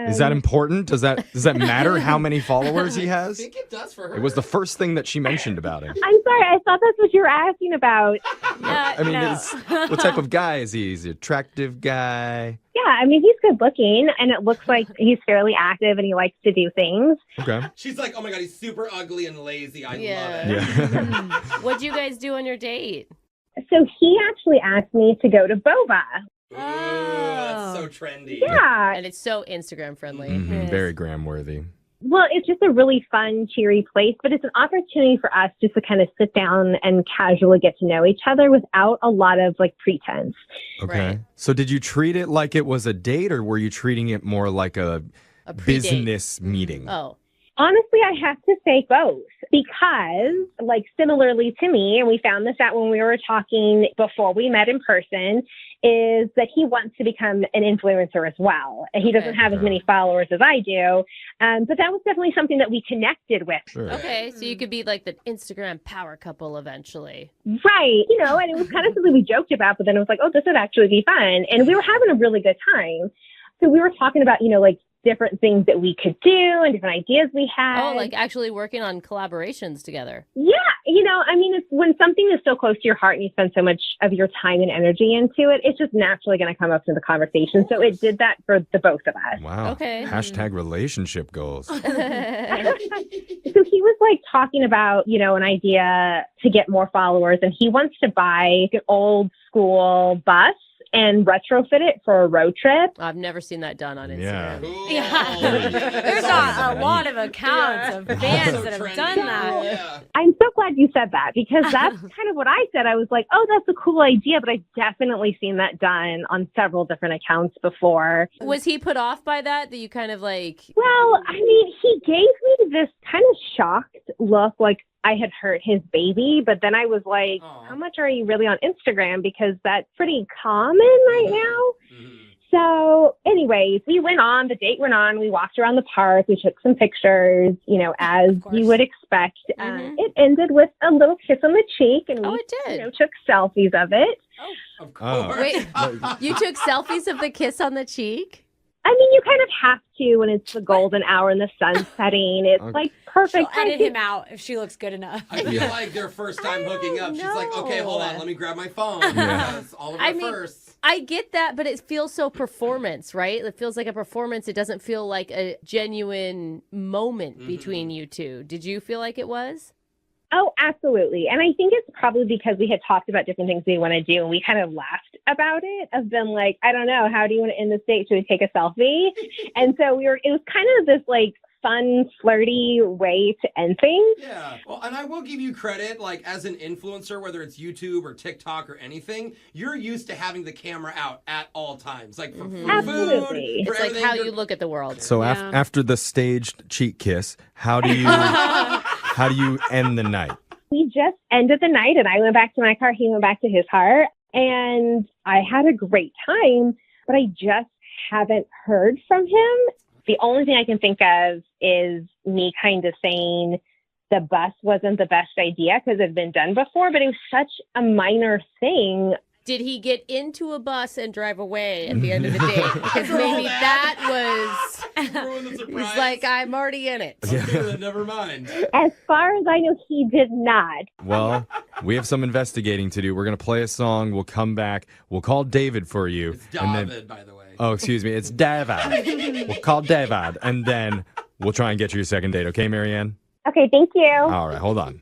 Is that important? Does that matter how many followers he I has? think it does for her. It was the first thing that she mentioned about him. I'm sorry, I thought that's what you were asking about. I mean, what type of guy is he? Is he an attractive guy? Yeah, I mean, he's good looking, and it looks like he's fairly active and he likes to do things. Okay. She's like, oh my god, he's super ugly and lazy. I love it. Yeah. What'd you guys do on your date? So he actually asked me to go to Boba. Ooh, that's so trendy. Yeah. And it's so Instagram friendly. Mhm, very gram worthy. Well, it's just a really fun, cheery place, but it's an opportunity for us just to kind of sit down and casually get to know each other without a lot of like pretense. Okay. Right. So did you treat it like it was a date or were you treating it more like a pre-date. business meeting? Oh. Honestly, I have to say both because, like, similarly to me, and we found this out when we were talking before we met in person, is that he wants to become an influencer as well. And he doesn't have as many followers as I do. But that was definitely something that we connected with. Sure. Okay, so you could be like the Instagram power couple eventually. Right. You know, and it was kind of something we joked about, but then it was like, oh, this would actually be fun. And we were having a really good time. So we were talking about, you know, like, different things that we could do and different ideas we had. Oh, like actually working on collaborations together. Yeah, you know, I mean, it's when something is so close to your heart and you spend so much of your time and energy into it, it's just naturally going to come up in the conversation. So it did that for the both of us. Wow. Okay. Hashtag relationship goals. So he was like talking about, you know, an idea to get more followers, and he wants to buy an old school bus and retrofit it for a road trip. I've never seen that done on Yeah. Instagram. Yeah. There's a lot of accounts of fans that have done that. Yeah. I'm so glad you said that because that's kind of what I said. I was like, oh, that's a cool idea, but I've definitely seen that done on several different accounts before. Was he put off by that you kind of like... Well, I mean, he gave me this kind of shocked look, like I had hurt his baby, but then I was like, how much are you really on Instagram? Because that's pretty common right now. So anyways, the date went on, we walked around the park, we took some pictures, you know, as you would expect. It ended with a little kiss on the cheek, and we it did. You know, took selfies of it. Of course. Wait, you took selfies of the kiss on the cheek? I mean, you kind of have to when it's the golden hour and the sun's setting. It's like perfect. She'll edit him out if she looks good enough. I feel like their first time hooking up, she's like, okay, hold on, let me grab my phone. Yeah. Because all of our firsts. I get that, but it feels so performance, right? It feels like a performance. It doesn't feel like a genuine moment between you two. Did you feel like it was? Oh, absolutely. And I think it's probably because we had talked about different things we want to do, and we kind of laughed about it, of them like, I don't know, how do you want to end this date? Should we take a selfie? And so it was kind of this like fun, flirty way to end things. Yeah. Well, and I will give you credit, like as an influencer, whether it's YouTube or TikTok or anything, you're used to having the camera out at all times. Like for food, Absolutely. for It's like everything, how you're- you look at the world. So after the staged cheek kiss, how do you end the night? We just ended the night, and I went back to my car. He went back to his car, and I had a great time, but I just haven't heard from him. The only thing I can think of is me kind of saying the bus wasn't the best idea because it had been done before, but it was such a minor thing. Did he get into a bus and drive away at the end of the date? Because maybe that was... ruin the He's surprise. like, I'm already in it. Okay, then never mind. As far as I know, he did not. Well, we have some investigating to do. We're going to play a song. We'll come back. We'll call David for you. It's David, by the way. Oh, excuse me. It's David. We'll call David, and then we'll try and get you your second date. Okay, Marianne? Okay, thank you. All right, hold on.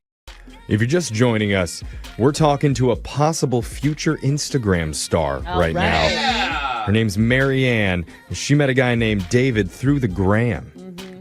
If you're just joining us, we're talking to a possible future Instagram star right now. Yeah. Her name's Marianne. She met a guy named David through the gram.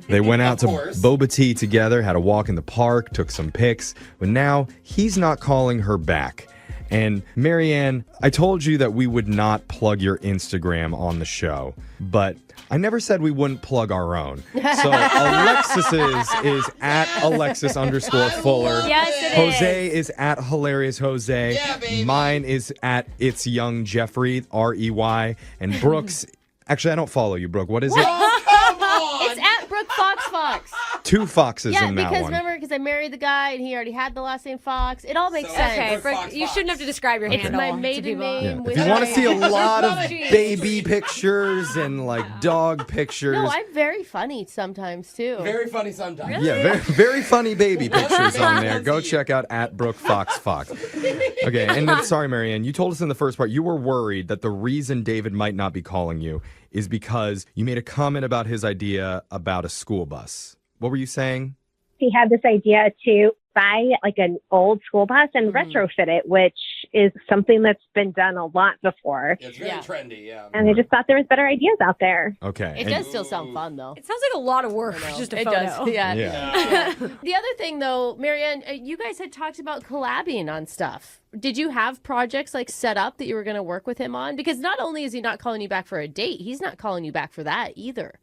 They went out to course. Boba Tea together, had a walk in the park, took some pics, but now he's not calling her back. And Marianne, I told you that we would not plug your Instagram on the show, but I never said we wouldn't plug our own. So Alexis's is at Alexis_Fuller. Yes, it Jose is at Hilarious Jose. Yeah, baby. Mine is at It's Young Jeffrey, REY. And Brooks Actually, I don't follow you, Brooke. What is it? Come on! It's at Brooke Fox. 2 Foxes Yeah, in that because one. remember, because I married the guy and he already had the last name Fox. It all makes So- sense. Okay, Brooke Brooke, Fox you Fox. shouldn't have to describe your It's handle. my to maiden people. name. Yeah. with If you want to my- see a lot of Jeez. baby pictures and like dog pictures. No, I'm very funny sometimes too. Very funny sometimes. Yeah, very, very funny baby pictures on there. Go Fancy. check out at Brooke Fox. Okay, and then, sorry, Marianne, you told us in the first part you were worried that the reason David might not be calling you is because you made a comment about his idea about a school bus. What were you saying? He had this idea to buy like an old school bus and retrofit it, which is something that's been done a lot before. It's very trendy, yeah. And I just thought there was better ideas out there. Okay. It and- does still sound fun though. It sounds like a lot of work for just a It photo. does. Yeah. Yeah. The other thing though, Marianne, you guys had talked about collabing on stuff. Did you have projects like set up that you were going to work with him on? Because not only is he not calling you back for a date, he's not calling you back for that either.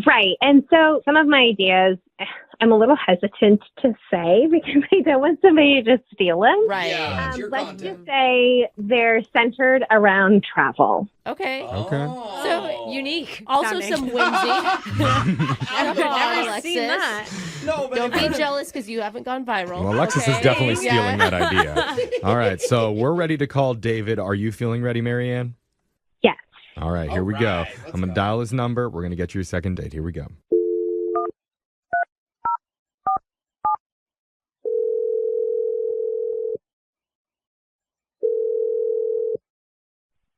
Right. And so some of my ideas, I'm a little hesitant to say because I don't want somebody to just steal them. Right. Yeah, it's your Let's content. just say they're centered around travel. Okay. Okay. So Unique. Also sounding. some whimsy. I've Come on, never Alexis. seen that. No, but Don't be jealous because you haven't gone viral. Well, Alexis is okay? definitely stealing Yeah. that idea. All right, so we're ready to call David. Are you feeling ready, Marianne? Yes. All right, here All we go. right, let's I'm going to go. dial his number. We're going to get you a second date. Here we go.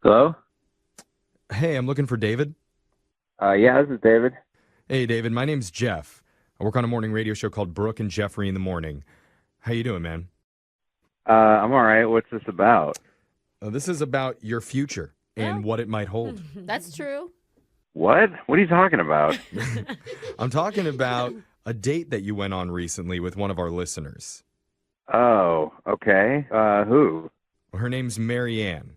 Hello? Hey, I'm looking for David. Yeah, this is David. Hey, David, my name's Jeff. I work on a morning radio show called Brooke and Jeffrey in the Morning. How you doing, man? I'm all right. What's this about? This is about your future and what it might hold. That's true. What? What are you talking about? I'm talking about a date that you went on recently with one of our listeners. Oh, okay. Who? Her name's Marianne.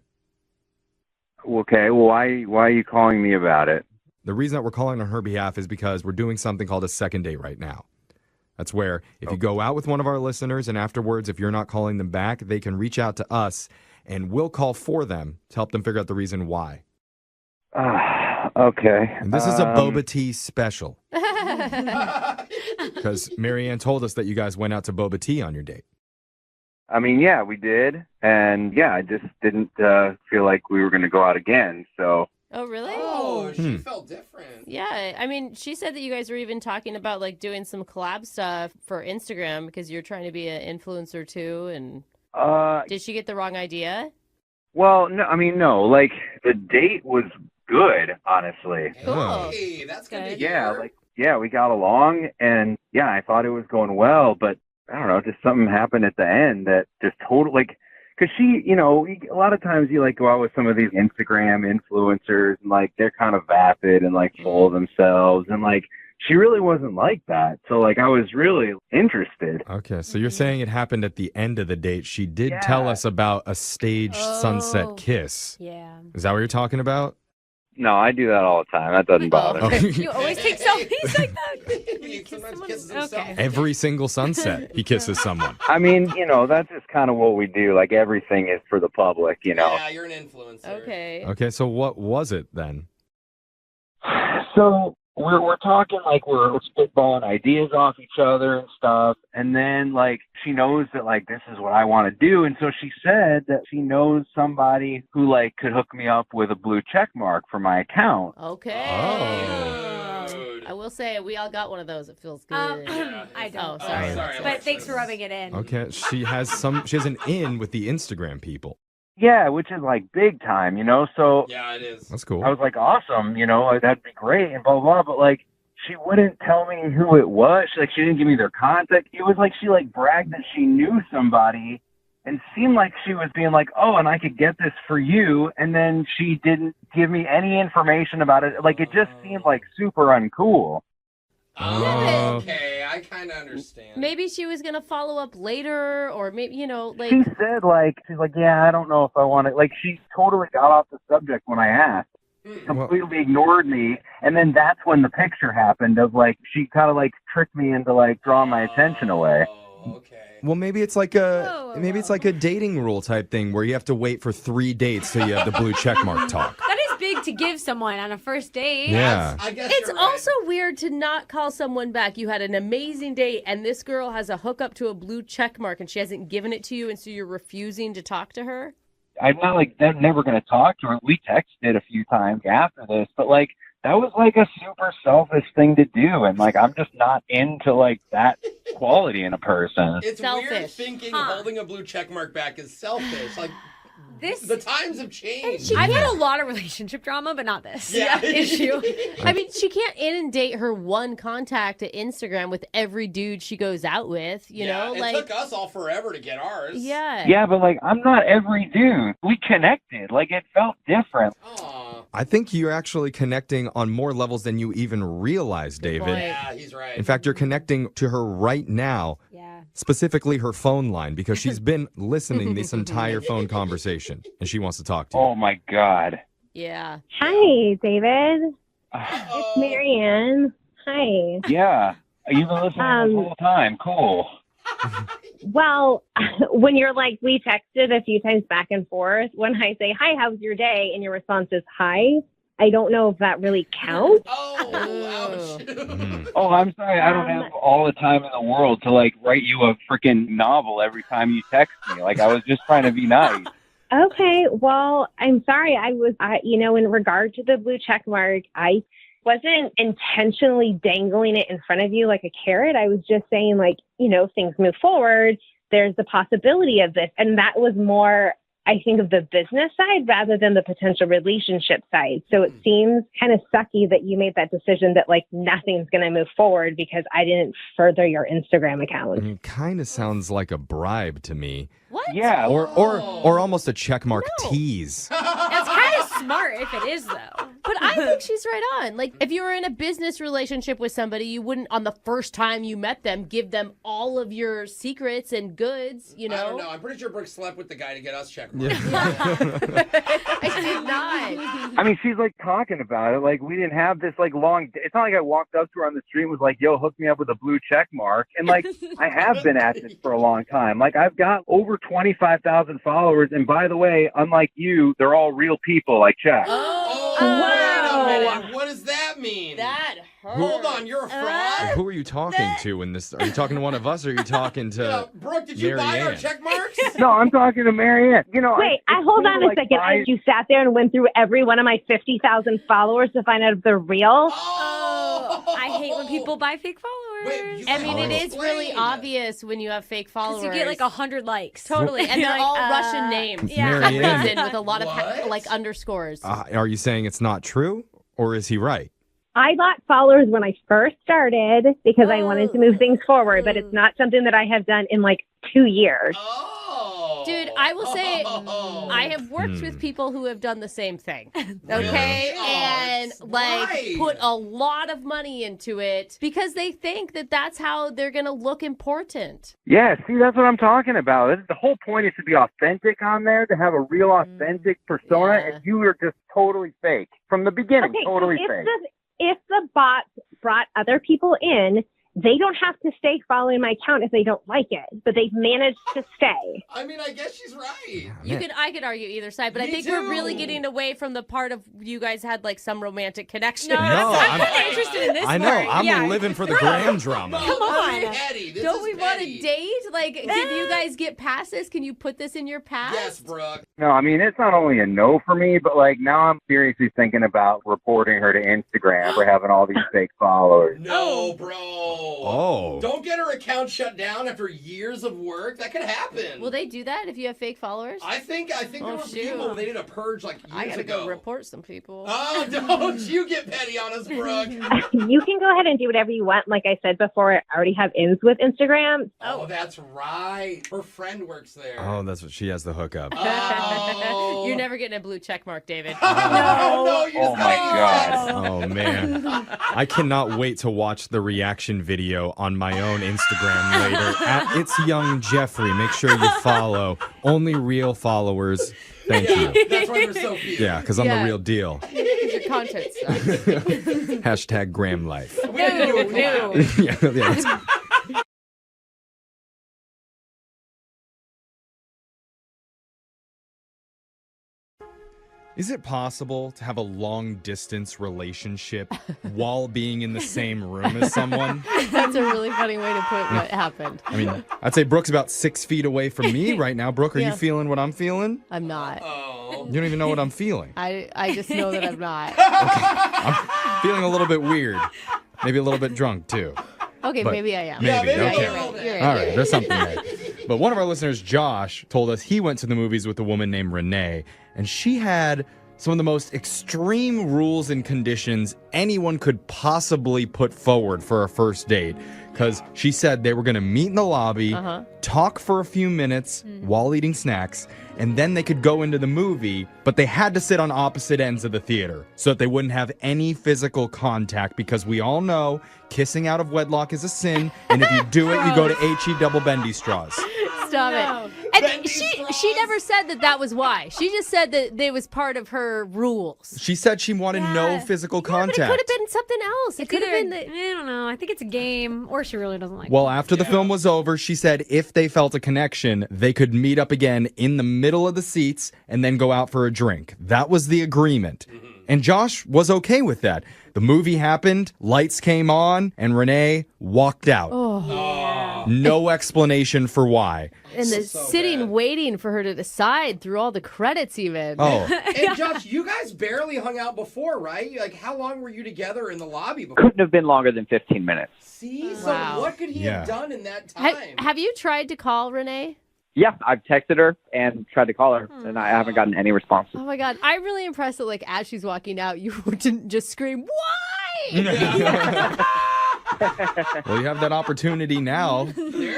Okay, well, why are you calling me about it? The reason that we're calling on her behalf is because we're doing something called a second date right now. That's where if you go out with one of our listeners and afterwards, if you're not calling them back, they can reach out to us and we'll call for them to help them figure out the reason why. Okay. And this is a boba tea special because Marianne told us that you guys went out to boba tea on your date. I mean, yeah, we did. And yeah, I just didn't feel like we were going to go out again. So, Oh, really? Oh, she felt different. Yeah, I mean, she said that you guys were even talking about like doing some collab stuff for Instagram because you're trying to be an influencer too. And did she get the wrong idea? well, no, I mean, no, like the date was good, honestly. Cool. Hey, that's good to Good. hear. Yeah, we got along and yeah, I thought it was going well, but I don't know, just something happened at the end that just totally, like, because she, you know, a lot of times you like go out with some of these Instagram influencers and like they're kind of vapid and like full of themselves and like she really wasn't like that. So like I was really interested. Okay, so you're saying it happened at the end of the date. She did tell us about a staged sunset kiss. Yeah. Is that what you're talking about? No, I do that all the time. That doesn't bother me. You always take selfies like that. He sometimes kisses Okay. himself. Every single sunset, he kisses someone. I mean, you know, that's just kind of what we do. Like everything is for the public, you know. Yeah, you're an influencer. Okay. Okay, so what was it then? So we're talking like we're spitballing ideas off each other and stuff, and then like she knows that like this is what I want to do, and so she said that she knows somebody who like could hook me up with a blue check mark for my account. Okay. Dude. I will say we all got one of those. It feels good. I don't. Oh, sorry. sorry, But Alexis. thanks for rubbing it in. Okay, she has an in with the Instagram people. Yeah, which is like big time, you know. So Yeah, it is. That's cool. I was like, awesome, you know, that'd be great, and blah blah. But like, she wouldn't tell me who it was. She didn't give me their contact. It was like she like bragged that she knew somebody, and seemed like she was being like, oh, and I could get this for you. And then she didn't give me any information about it. Like it just seemed like super uncool. Oh, okay, I kind of understand. Maybe she was gonna follow up later, or maybe like. She said like she's like, yeah, I don't know if I want to. Like she totally got off the subject when I asked. Completely ignored me, and then that's when the picture happened of like she kind of like tricked me into like drawing my attention away. Well, maybe it's like a dating rule type thing where you have to wait for 3 dates till you have the blue check mark talk. That is big to give someone on a first date. Yeah. I guess It's you're right. also weird to not call someone back. You had an amazing date, and this girl has a hookup to a blue check mark, and she hasn't given it to you, and so you're refusing to talk to her? I'm not like they're never going to talk to her. We texted a few times after this, but like that was like a super selfish thing to do, and like I'm just not into like that quality in a person. It's weird Selfish. thinking holding a blue check mark back is selfish. Like, the times have changed. I've had a lot of relationship drama, but not this issue. I mean, she can't inundate her one contact at Instagram with every dude she goes out with, you know? It Like, took us all forever to get ours. yeah. Yeah, but like I'm not every dude. We connected. Like it felt different. I think you're actually connecting on more levels than you even realize, David. Yeah, he's right. In fact, you're connecting to her right now, specifically her phone line, because she's been listening this entire phone conversation, and she wants to talk to you. Oh my God. Yeah. Hi, David. It's Marianne. Hi. Yeah. You've been listening this whole time. Cool. Well, when you're like, we texted a few times back and forth, when I say, hi, how's your day? And your response is, hi, I don't know if that really counts. Oh, I'm sorry. I don't have all the time in the world to like write you a freaking novel every time you text me. Like I was just trying to be nice. Okay, well, I'm sorry. In regard to the blue check mark, I wasn't intentionally dangling it in front of you like a carrot. I was just saying, like, things move forward. There's the possibility of this. And that was more, I think, of the business side rather than the potential relationship side. So it seems kind of sucky that you made that decision that, like, nothing's going to move forward because I didn't further your Instagram account. Kind of sounds like a bribe to me. What? Yeah. Or almost a checkmark tease. That's kind of smart if it is, though. But I think she's right on. Like, if you were in a business relationship with somebody, you wouldn't, on the first time you met them, give them all of your secrets and goods, I don't know. I'm pretty sure Brooke slept with the guy to get us check marks. I did not. I mean, she's like talking about it. Like we didn't have this like long. It's not like I walked up to her on the street and was like, "Yo, hook me up with a blue check mark." And like I have been at this for a long time. Like I've got over 25,000 followers, and by the way, unlike you, they're all real people. Like check. Wait a minute. What does that mean? That hurts. Hold on, you're a fraud? Who are you talking to in this? Are you talking to one of us, or are you talking to Brooke, did you buy our Marianne? check marks? No, I'm talking to Marianne. Wait, hold on a second. As you sat there and went through every one of my 50,000 followers to find out if they're real. I hate when people buy fake followers. I mean, it is really obvious when you have fake followers. You get like 100 likes. Totally. And they're Like, all Russian names. Marianne. With a lot of like underscores. Are you saying it's not true, or is he right? I bought followers when I first started because I wanted to move things forward, but it's not something that I have done in like 2 years. Dude, I will say I have worked with people who have done the same thing. Okay? And like put a lot of money into it because they think that that's how they're going to look important. Yeah, see, that's what I'm talking about. The whole point is to be authentic on there, to have a real authentic persona, and you are just totally fake from the beginning. Okay, totally so fake. If the bot brought other people in, they don't have to stay following my account if they don't like it, but they've managed to stay. I mean, I guess she's right. I could argue either side, but I Me think too. we're really getting away from the part of you guys had like some romantic connection. No, I'm kind of interested in this I know. part. I'm Yeah. living for the gram drama. Come on. Don't we want to date? Like, can you guys get past this? Can you put this in your past? Yes, Brooke. No, I mean, it's not only a no for me, but like now I'm seriously thinking about reporting her to Instagram for having all these fake followers. No, bro. Oh. Don't get her account shut down after years of work. That could happen. Will they do that if you have fake followers? I think there were people they did a purge like years I gotta ago. go report some people. Oh, don't you get petty on us, Brooke. You can go ahead and do whatever you want. Like I said before, I already have ins with Instagram. Oh, that's right. Her friend works there. Oh, that's what she has the hookup. Oh. You're never getting a blue check mark, David. No, you Oh my God. Oh man, I cannot wait to watch the reaction video on my own Instagram later. At It's Young Jeffrey. Make sure you follow. Only real followers. Thank you. That's why there's so few. Yeah, because I'm the real deal. Your content sucks. Hashtag Graham Life. We had to do a collab. yeah. Is it possible to have a long-distance relationship while being in the same room as someone? That's a really funny way to put what happened. I mean, I'd say Brooke's about 6 feet away from me right now. Brooke, are you feeling what I'm feeling? I'm not. You don't even know what I'm feeling. I just know that I'm not. I'm feeling a little bit weird. Maybe a little bit drunk, too. Okay, But maybe I am. maybe, Yeah, okay. you're right. You're right. All right, there's something there. But one of our listeners, Josh, told us he went to the movies with a woman named Renee, and she had some of the most extreme rules and conditions anyone could possibly put forward for a first date. Because she said they were going to meet in the lobby, talk for a few minutes while eating snacks, and then they could go into the movie, but they had to sit on opposite ends of the theater so that they wouldn't have any physical contact, because we all know kissing out of wedlock is a sin, and if you do it, you go to HE double bendy straws. Stop it. And she never said that was why. She just said that it was part of her rules. She said she wanted no physical contact. But it could have been something else. It It's could have either, been I don't know. I think it's a game, or she really doesn't like Well, after the film was over, she said if they felt a connection, they could meet up again in the middle of the seats and then go out for a drink. That was the agreement. And Josh was okay with that. The movie happened, lights came on, and Renee walked out. No explanation for why. And the sitting waiting for her to decide through all the credits even. Oh. And Josh, you guys barely hung out before, right? Like, how long were you together in the lobby before? Couldn't have been longer than 15 minutes. See? So Wow. what could he have done in that Ha- time? have you tried to call Renee? Yeah, I've texted her and tried to call her, and I haven't gotten any response. Oh my God. I'm really impressed that like as she's walking out, you didn't just scream, why? Well, you have that opportunity now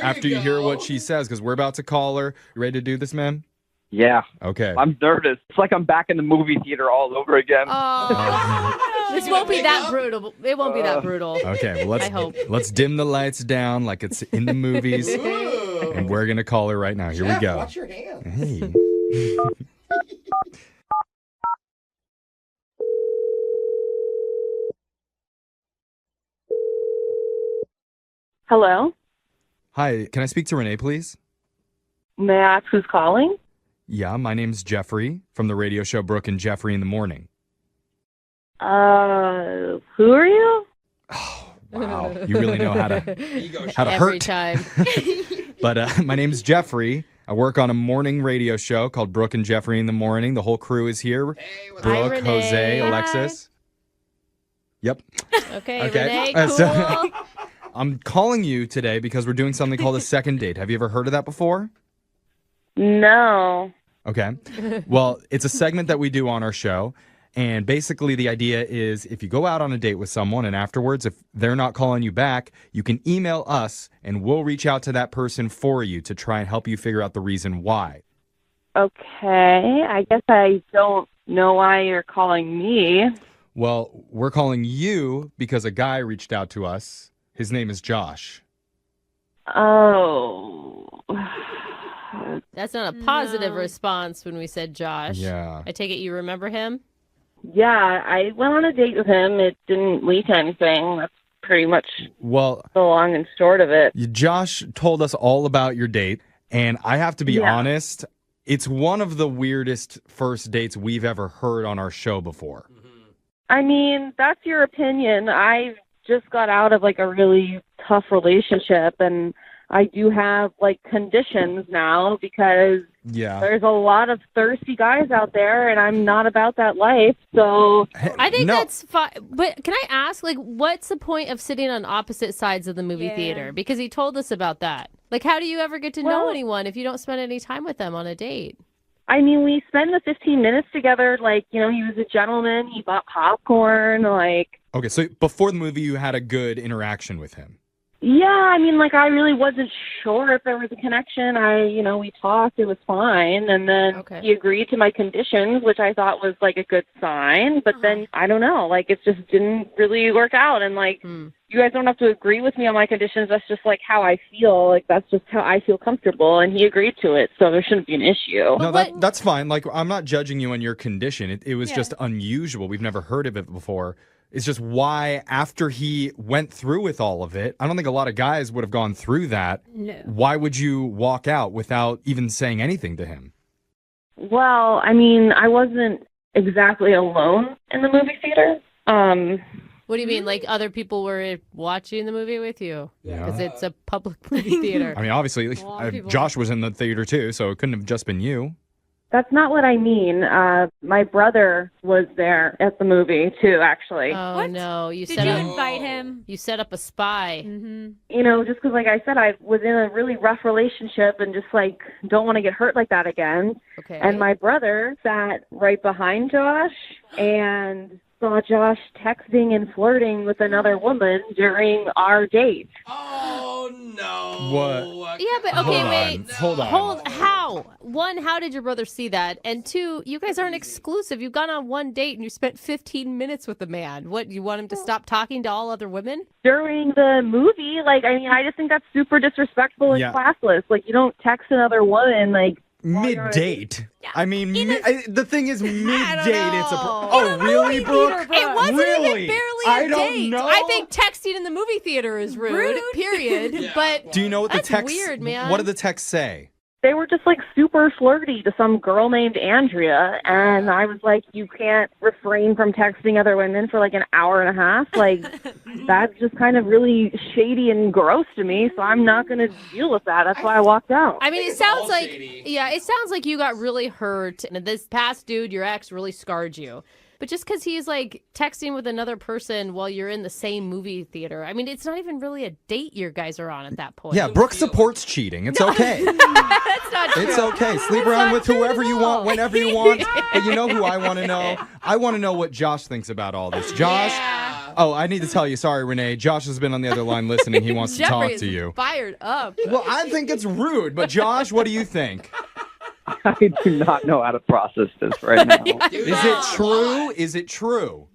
after you hear what she says, because we're about to call her. You ready to do this, man? Yeah. Okay. I'm nervous. It's like I'm back in the movie theater all over again. This won't be that brutal. It won't be that brutal. Okay, well, I hope. let's dim the lights down like it's in the movies. And we're going to call her right now. Here we go. Watch your hands. Hey. Hello? Hi, can I speak to Renee, please? May I ask who's calling? Yeah, my name's Jeffrey from the radio show Brooke and Jeffrey in the Morning. Who are you? Wow, you really know how to Every hurt. time. But my name's Jeffrey. I work on a morning radio show called Brooke and Jeffrey in the Morning. The whole crew is here. Brooke, Renee. Jose, Hi. Alexis. Yep. Okay, Renee, cool. So, I'm calling you today because we're doing something called a second date. Have you ever heard of that before? No. Okay. Well, it's a segment that we do on our show. And basically the idea is if you go out on a date with someone and afterwards, if they're not calling you back, you can email us and we'll reach out to that person for you to try and help you figure out the reason why. Okay. I guess I don't know why you're calling me. Well, we're calling you because a guy reached out to us. His name is Josh. Oh. That's not a positive response when we said Josh. Yeah. I take it you remember him? Yeah, I went on a date with him. It didn't lead to anything. That's pretty much Well, the long and short of it. Josh told us all about your date, and I have to be honest, it's one of the weirdest first dates we've ever heard on our show before. I mean, that's your opinion. I just got out of like a really tough relationship, and I do have like conditions now because Yeah. there's a lot of thirsty guys out there, and I'm not about that life. So I think that's fine. But can I ask, like, what's the point of sitting on opposite sides of the movie theater? Because he told us about that. Like, how do you ever get to know anyone if you don't spend any time with them on a date? I mean, we spend the 15 minutes together. Like, you know, he was a gentleman. He bought popcorn. Like, Okay, so before the movie, you had a good interaction with him. yeah, I mean, like, I really wasn't sure if there was a connection. We talked. It was fine. And then he agreed to my conditions, which I thought was, like, a good sign. But then, I don't know, like, it just didn't really work out. And, like, you guys don't have to agree with me on my conditions. That's just, like, how I feel. Like, that's just how I feel comfortable. And he agreed to it, so there shouldn't be an issue. No, that's fine. Like, I'm not judging you on your condition. It was just unusual. We've never heard of it before. It's just why, after he went through with all of it, I don't think a lot of guys would have gone through that. No. Why would you walk out without even saying anything to him? Well, I mean, I wasn't exactly alone in the movie theater. What do you mean? Like other people were watching the movie with you? Yeah. Because it's a public movie theater. I mean, obviously, Josh was in the theater too, so it couldn't have just been you. That's not what I mean. My brother was there at the movie too, actually. Oh no! Did you invite him? You set up a spy. Mm-hmm. You know, just because, like I said, I was in a really rough relationship and just like don't want to get hurt like that again. Okay. And my brother sat right behind Josh and saw Josh texting and flirting with another woman during our date. Oh no! What? Yeah, but okay, wait. Hold on. How? One, how did your brother see that? And two, you guys aren't exclusive. You've gone on one date and you spent 15 minutes with a man. What? You want him to stop talking to all other women? During the movie, like, I mean, I just think that's super disrespectful and Yeah. classless. Like, you don't text another woman, like, Mid-date. I mean, the thing is, mid-date, it's a... know. Oh, really, Brooke? It wasn't Really? even barely a I don't date. know. I think texting in the movie theater is rude. Period. But Do you know what the that's text... weird, man. What do the texts say? they were just like super flirty to some girl named Andrea, and I was like, you can't refrain from texting other women for like an hour and a half. Like, that's just kind of really shady and gross to me, so I'm not going to deal with that. That's why I walked out. I mean, it sounds like, it sounds like you got really hurt, and this past dude, your ex, really scarred you. But just because he's like texting with another person while you're in the same movie theater, I mean, it's not even really a date you guys are on at that point. Yeah, Brooke supports cheating. It's okay. That's not true. It's okay. Sleep around with whoever you want, whenever you want. But you know who I want to know? I want to know what Josh thinks about all this. Josh? Yeah. Oh, I need to tell you. Sorry, Renee. Josh has been on the other line listening. He wants to Jeffrey talk to you. Fired up. Well, I think it's rude. But Josh, what do you think? I do not know how to process this right now. Is it true? Is it true?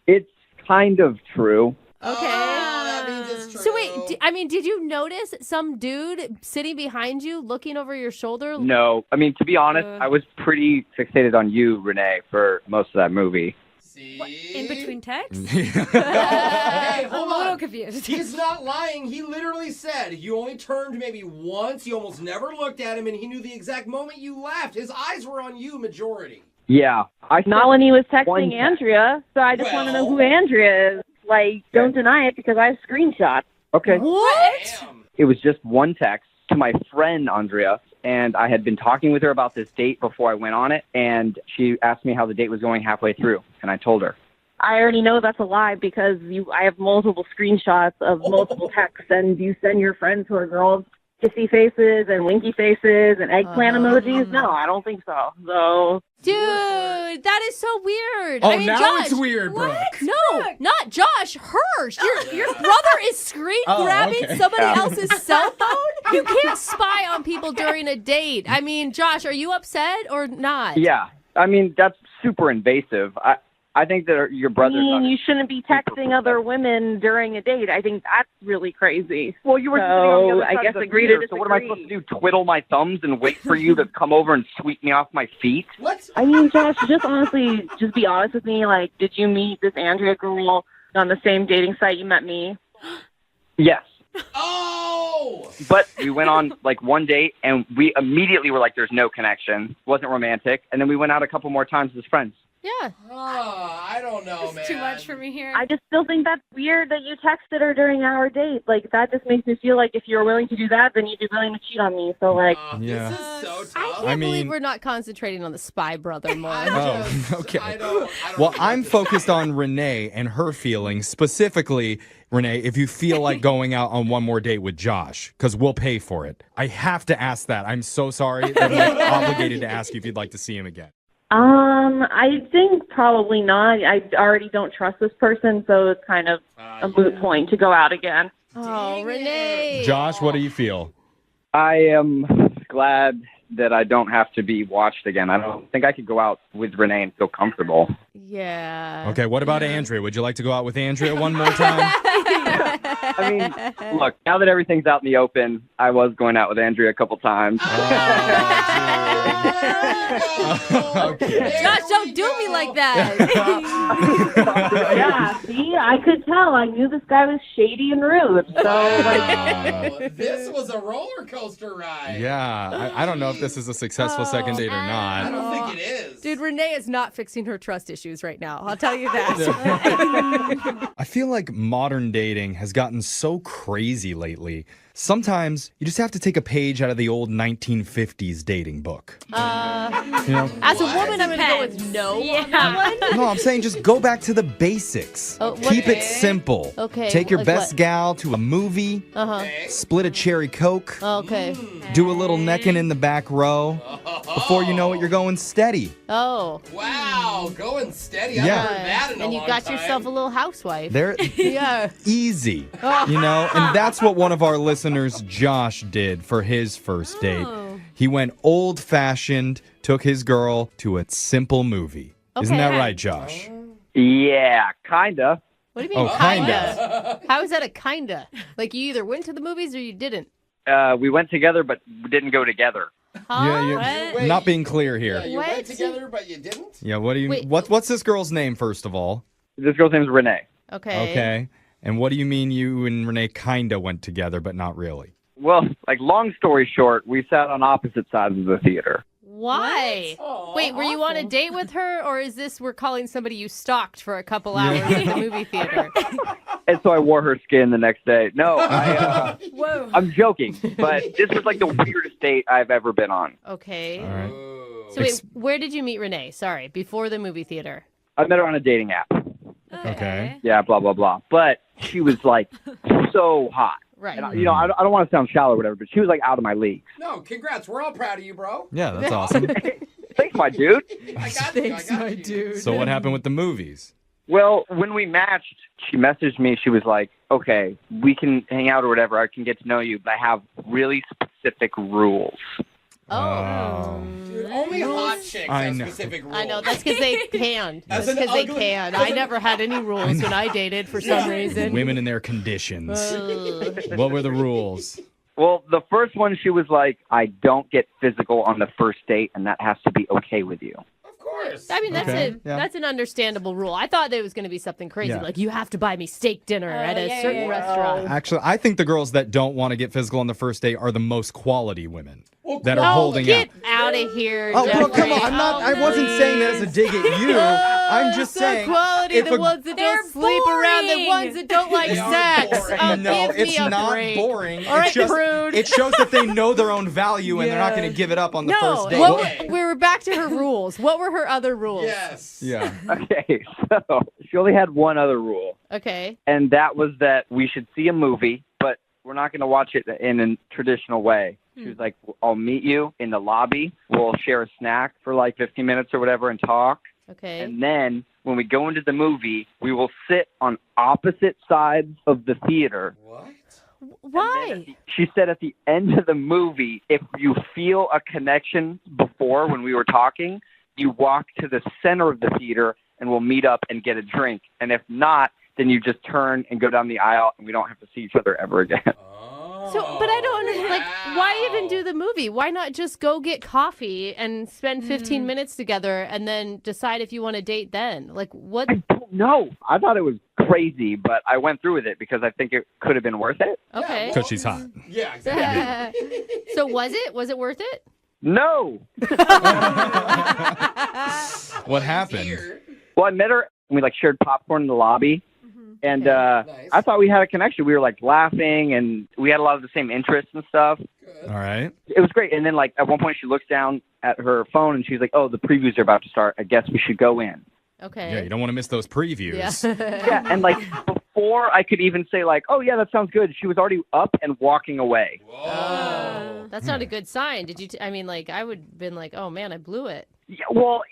It's kind of true. Okay. So wait, did you notice some dude sitting behind you looking over your shoulder? No. I mean, to be honest, I was pretty fixated on you, Renee, for most of that movie. What, in between texts? Hey, hold I'm a little on. confused. He's not lying. He literally said you only turned maybe once. You almost never looked at him, and he knew the exact moment you left. His eyes were on you, majority. Yeah. Not when he was texting one text. Andrea, so I just want to know who Andrea is. Like, don't deny it because I have screenshots. Okay. What? It was just one text to my friend, Andrea, and I had been talking with her about this date before I went on it, and she asked me how the date was going halfway through, and I told her. I already know that's a lie because I have multiple screenshots of multiple texts, and you send your friends who are girls kissy faces and winky faces and eggplant emojis. No, I don't think so. So, dude, that is so weird. Oh, I mean, now Josh, it's weird, Brooke. No, not Josh. Her. Your brother is screen grabbing okay. somebody else's cell phone. You can't spy on people during a date. I mean, Josh, are you upset or not? Yeah. I mean, that's super invasive. I think that your brother's not... you shouldn't be texting other women during a date. I think that's really crazy. Well, you were sitting on the other side I guess of the agree theater, to so what am I supposed to do, twiddle my thumbs and wait for you to come over and sweep me off my feet? What? I mean, Josh, just honestly, just be honest with me. Like, did you meet this Andrea girl on the same dating site you met me? Yes. Oh! But we went on, like, one date, and we immediately were like, there's no connection. Wasn't romantic. And then we went out a couple more times as friends. Yeah. I don't know, man. Too much for me here. I just still think that's weird that you texted her during our date. Like, that just makes me feel like if you're willing to do that, then you'd be willing to cheat on me. So, like... Yeah. This is so tough. I can't believe we're not concentrating on the spy brother more. Oh, okay. I don't Well, I'm focused on Renee and her feelings. Specifically, Renee, if you feel like going out on one more date with Josh, because we'll pay for it. I have to ask that. I'm so sorry that I'm obligated to ask you if you'd like to see him again. I think probably not. I already don't trust this person, so it's kind of a moot point to go out again. Oh, Renee. Josh, what do you feel? I am glad that I don't have to be watched again. I don't think I could go out with Renee and feel comfortable. Yeah. Okay, what about Andrea? Would you like to go out with Andrea one more time? I mean, look, now that everything's out in the open, I was going out with Andrea a couple times. Okay. Josh, don't do me like that. Yeah, see, I could tell. I knew this guy was shady and rude. So, like, This was a roller coaster ride. Yeah, I don't know if this is a successful second date or I not. don't think it is. Dude, Renee is not fixing her trust issues right now. I'll tell you that. I feel like modern dating has gotten so crazy lately. Sometimes you just have to take a page out of the old 1950s dating book. You know? As a woman, I'm going to go with no on that one. No, I'm saying just go back to the basics. Oh, what- Keep it simple. Okay, Take your like best what? gal to a movie. Split a cherry Coke. Okay. Do a little necking in the back row. Before you know it, you're going steady. Oh. Wow, going steady. I Yeah. haven't heard that in a And you long got time. yourself a little housewife. They're Yeah. easy, you know? And that's what one of our listeners, Josh, did for his first date. He went old-fashioned, took his girl to a simple movie. Isn't that Okay. right, Josh? Yeah, kinda. What do you mean, Oh, kinda? How is that a kinda? Like you either went to the movies or you didn't? We went together, but we didn't go together. Yeah, you're not being clear here. Yeah, you What? went together, but you didn't? Yeah, what do you Wait. what's this girl's name first of all? This girl's name is Renee. Okay. Okay. And what do you mean you and Renee kinda went together but not really? Well, like, long story short, we sat on opposite sides of the theater. Why? Wait, were you on a date with her, or is this we're calling somebody you stalked for a couple hours at the movie theater? And so I wore her skin the next day. No, Whoa. I'm joking, but this was like the weirdest date I've ever been on. Okay. All right. So wait, where did you meet Renee? Sorry, before the movie theater. I met her on a dating app. Okay. Yeah, blah, blah, blah. But she was like so hot. Right. And, you know, I don't want to sound shallow or whatever, but she was like out of my league. No, congrats. We're all proud of you, bro. Yeah, that's awesome. Thanks, my dude. I got you. I got you. dude. So what happened with the movies? Well, when we matched, she messaged me. She was like, okay, we can hang out or whatever. I can get to know you, but I have really specific rules. Oh. Dude, only hot chicks I have know. specific rules. I know, that's because they can. As That's an because they ugly- can. I never had any rules when I dated for some reason. Women and their conditions. Ugh. What were the rules? Well, the first one, she was like, I don't get physical on the first date, and that has to be okay with you. Of course. I mean, that's Okay, that's an understandable rule. I thought there was going to be something crazy, Yeah. like you have to buy me steak dinner at a certain restaurant. Actually, I think the girls that don't want to get physical on the first date are the most quality women Well, that are Oh, holding get out. out of here, Oh, bro, come on. Jeffrey. I'm not. Oh, I wasn't saying that as a dig at you. I'm just the saying. quality, if the a- ones that They're don't sleep around, the boring. ones that don't like They are sex. boring. Oh, No, give it's me a not break. boring. All right, It's just, prude. it shows that they know their own value and they're not Yeah. going to give it up on the No, first date. what we were back to her rules. What were her other rules? Yes. Yeah. Okay, so she only had one other rule, Okay. and that was that we should see a movie, but we're not going to watch it in a traditional way. She was like, I'll meet you in the lobby. We'll share a snack for like 15 minutes or whatever and talk. Okay. And then when we go into the movie, we will sit on opposite sides of the theater. What? Why? She said at the end of the movie, if you feel a connection before when we were talking, you walk to the center of the theater and we'll meet up and get a drink. And if not, then you just turn and go down the aisle and we don't have to see each other ever again. So, but I don't understand. Like, why even do the movie? Why not just go get coffee and spend 15 minutes together and then decide if you want to date then? Like, what? I don't know. I thought it was crazy, but I went through with it because I think it could have been worth it. Okay. Because she's hot. Yeah, exactly. So was it? Was it worth it? No. What happened? Here. Well, I met her and we like shared popcorn in the lobby. And Nice. I thought we had a connection. We were like laughing and we had a lot of the same interests and stuff. All right. It was great. And then like at one point she looks down at her phone and she's like, oh, the previews are about to start. I guess we should go in. Okay. Yeah, you don't want to miss those previews. Yeah. Yeah. And like before I could even say like, oh, yeah, that sounds good, she was already up and walking away. Whoa. That's not a good sign. Did you? I mean, like, I would have been like, oh man, I blew it. Yeah, well,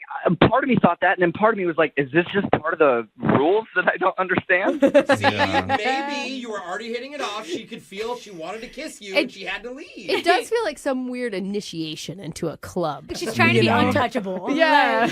part of me thought that. And then part of me was like, is this just part of the rules that I don't understand? See, Yeah. maybe you were already hitting it off. She could feel she wanted to kiss you and she had to leave. It does feel like some weird initiation into a club. She's trying to be know? untouchable. Yeah,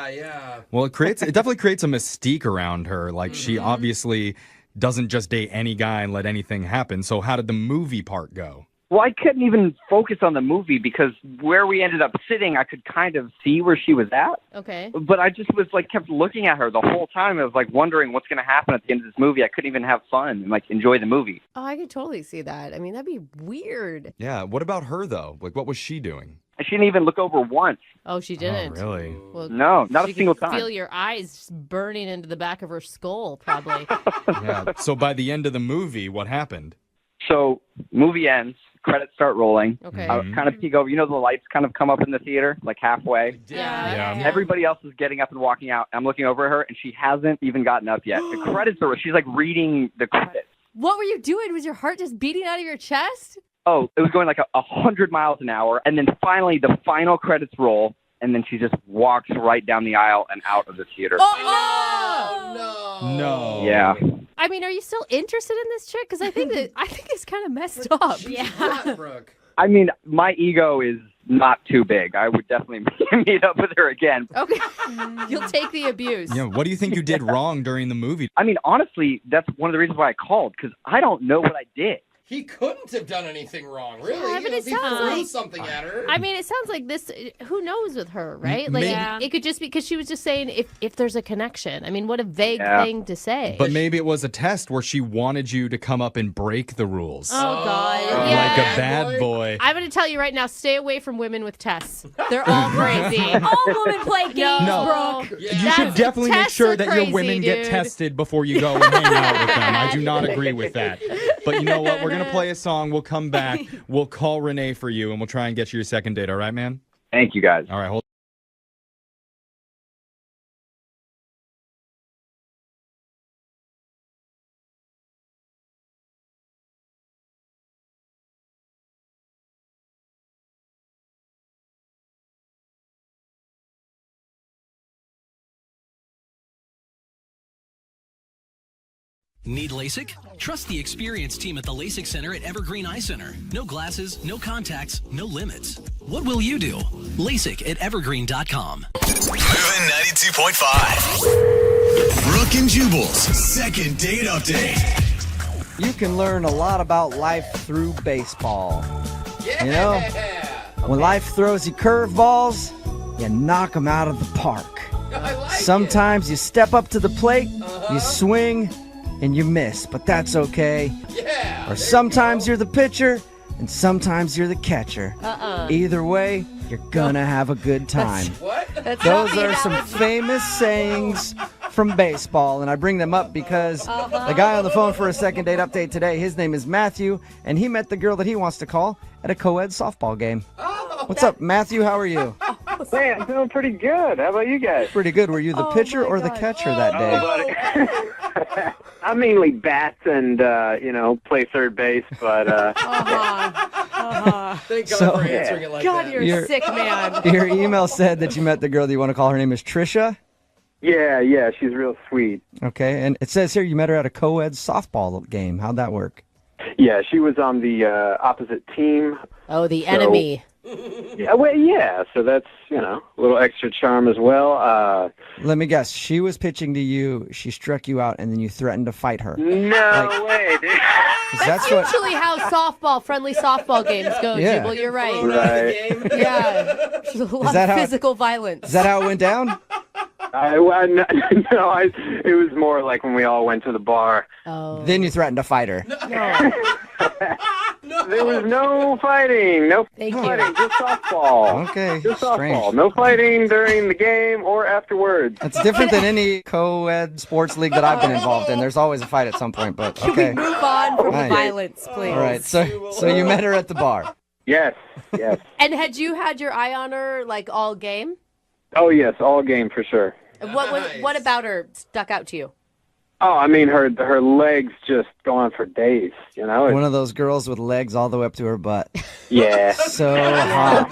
yeah. Well, it definitely creates a mystique around her. Like she obviously doesn't just date any guy and let anything happen. So how did the movie part go? Well, I couldn't even focus on the movie because where we ended up sitting, I could kind of see where she was at. Okay. But I just was like, kept looking at her the whole time. I was like wondering what's going to happen at the end of this movie. I couldn't even have fun and like enjoy the movie. Oh, I could totally see that. I mean, that'd be weird. Yeah. What about her, though? Like, what was she doing? She didn't even look over once. Oh, she didn't. Oh, really? Well, No, not she a single could time. Feel your eyes burning into the back of her skull, probably. Yeah. So by the end of the movie, what happened? So movie ends, credits start rolling. Okay. I kind of peek over. You know the lights kind of come up in the theater, like halfway? Yeah. Everybody else is getting up and walking out. I'm looking over at her, and she hasn't even gotten up yet. The credits are, she's like reading the credits. What were you doing? Was your heart just beating out of your chest? Oh, it was going like 100 miles an hour. And then finally, the final credits roll, and then she just walks right down the aisle and out of the theater. No. Yeah. I mean, are you still interested in this chick? Because I think it's kind of messed up. Yeah. Brooke. I mean, my ego is not too big. I would definitely meet up with her again. Okay. You'll take the abuse. Yeah. What do you think you did wrong during the movie? I mean, honestly, that's one of the reasons why I called, because I don't know what I did. He couldn't have done anything wrong, really. Yeah, but it If he sounds threw like- something at her. I mean, it sounds like this. Who knows with her, right? Like, Maybe- it could just be because she was just saying if there's a connection. I mean, what a vague Yeah. thing to say. But maybe it was a test where she wanted you to come up and break the rules. Oh God! Like a bad boy. I'm going to tell you right now: stay away from women with tests. They're all crazy. All women play games, No. Brooke. You should definitely make tests sure are that crazy, your women get dude. tested before you go and hang out with them. I do not agree with that. But you know what? We're going to play a song. We'll come back. We'll call Renee for you, and we'll try and get you your second date. All right, man? Thank you, guys. All right, hold Need LASIK? Trust the experienced team at the LASIK Center at Evergreen Eye Center. No glasses, no contacts, no limits. What will you do? LASIK at evergreen.com. Moving 92.5. Brooke and Jubal's second date update. You can learn a lot about life through baseball. You know, when life throws you curveballs, you knock them out of the park. Sometimes you step up to the plate, you swing, and you miss, but that's okay. Yeah. Or sometimes you're the pitcher, and sometimes you're the catcher. Either way, you're gonna have a good time. Those are some famous sayings from baseball, and I bring them up because the guy on the phone for a second date update today, his name is Matthew, and he met the girl that he wants to call at a co-ed softball game. What's up, Matthew? How are you? Hey, I'm doing pretty good. How about you guys? Pretty good. Were you the pitcher or the catcher that day? I mainly bat and, play third base, but... Thank God So- for answering it like God, that. you're a sick man. Your email said that you met the girl that you want to call. Her name is Trisha. Yeah, she's real sweet. Okay, and it says here you met her at a co-ed softball game. How'd that work? Yeah, she was on the opposite team. Oh, the enemy. Yeah, so that's, a little extra charm as well. Let me guess. She was pitching to you. She struck you out, and then you threatened to fight her. No way, dude. 'Cause that's what. Usually how friendly softball games go, Yeah. Jubal. You're right. Right. Yeah. There's a lot that of how- physical violence. Is that how it went down? It was more like when we all went to the bar. Oh. Then you threatened to fight her. There was no fighting. No Thank you. fighting. Just softball. Okay, Just softball. strange. No fighting during the game or afterwards. It's different than any co-ed sports league that I've been involved in. There's always a fight at some point, but Can okay. we move on from Right. the violence, please? All right, so you met her at the bar. Yes. And had you had your eye on her like all game? Oh, yes. All game for sure. What about her stuck out to you? Oh, I mean, her legs just go on for days, One of those girls with legs all the way up to her butt. Yeah. So hot.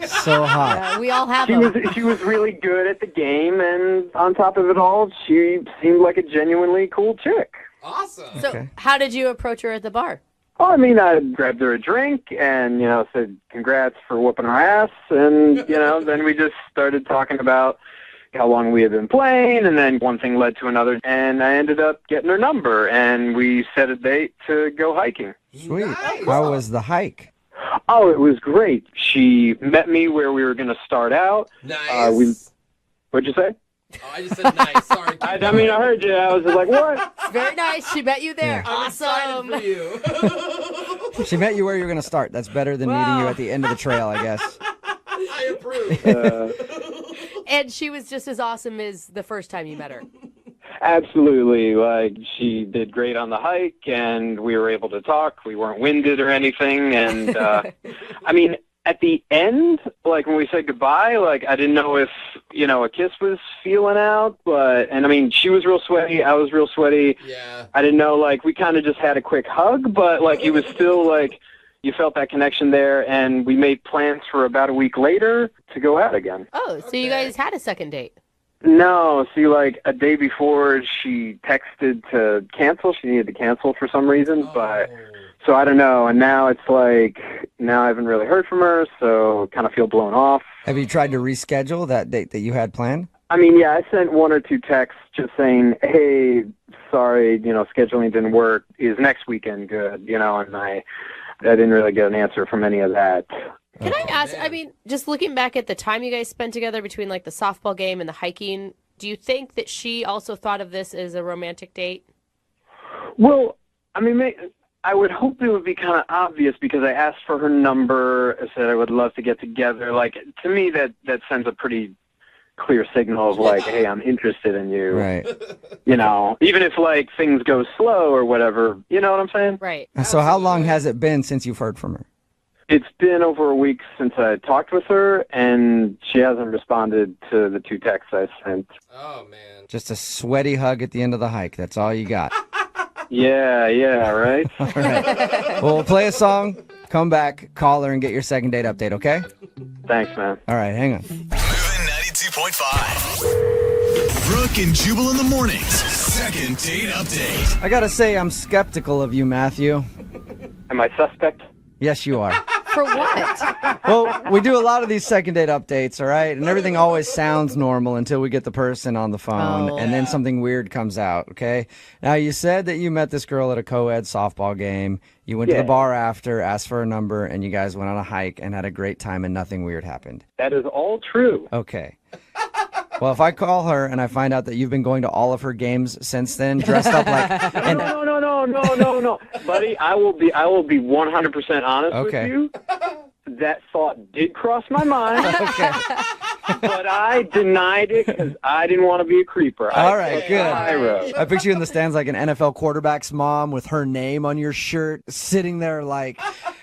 So hot. Yeah, we all have She them. was really good at the game, and on top of it all, she seemed like a genuinely cool chick. Awesome. So Okay. how did you approach her at the bar? Well, I mean, I grabbed her a drink and, said congrats for whooping her ass. And, then we just started talking about, how long we had been playing, and then one thing led to another, and I ended up getting her number, and we set a date to go hiking. Sweet. How was the hike? Oh, it was great. She met me where we were going to start out. Nice. What'd you say? Oh, I just said nice. Sorry. I mean, I heard you. I was just like, what? Very nice. She met you there. I'm excited for you. She met you where you're going to start. That's better than meeting you at the end of the trail, I guess. I approve. And she was just as awesome as the first time you met her. Absolutely. Like, she did great on the hike, and we were able to talk. We weren't winded or anything. And, I mean, at the end, like, when we said goodbye, like, I didn't know if, a kiss was feeling out, and I mean, she was real sweaty. I was real sweaty. Yeah. I didn't know, like, we kind of just had a quick hug, but, like, it was still, like, you felt that connection there, and we made plans for about a week later to go out again. Oh, so you guys had a second date? No, see, like, a day before, she texted to cancel. She needed to cancel for some reason, but... So I don't know, and now it's like, now I haven't really heard from her, so kind of feel blown off. Have you tried to reschedule that date that you had planned? I mean, yeah, I sent 1 or 2 texts just saying, hey, sorry, scheduling didn't work. Is next weekend good? And I didn't really get an answer from any of that. Can I ask, I mean, just looking back at the time you guys spent together between like the softball game and the hiking, do you think that she also thought of this as a romantic date? Well, I mean, I would hope it would be kind of obvious because I asked for her number. I said I would love to get together. Like, to me, that sends a pretty clear signal of like, hey, I'm interested in you. Right. Even if like things go slow or whatever, you know what I'm saying? Right. So how long has it been since you've heard from her? It's been over a week since I talked with her, and she hasn't responded to the 2 texts I sent. Oh, man. Just a sweaty hug at the end of the hike. That's all you got. Yeah, right? All right. Well, we'll play a song, come back, call her, and get your second date update, okay? Thanks, man. All right, hang on. Moving 92.5. Brooke and Jubal in the mornings. Second date update. I gotta say, I'm skeptical of you, Matthew. Am I suspect? Yes, you are. For what? Well, we do a lot of these second date updates, all right? And everything always sounds normal until we get the person on the phone, and then something weird comes out, okay? Now, you said that you met this girl at a co-ed softball game. You went to the bar after, asked for her number, and you guys went on a hike and had a great time, and nothing weird happened. That is all true. Okay. Well, if I call her and I find out that you've been going to all of her games since then, dressed up like... No. Buddy, I will be 100% honest with you. That thought did cross my mind. Okay. But I denied it because I didn't want to be a creeper. All right, good. I I picture you in the stands like an NFL quarterback's mom with her name on your shirt, sitting there like,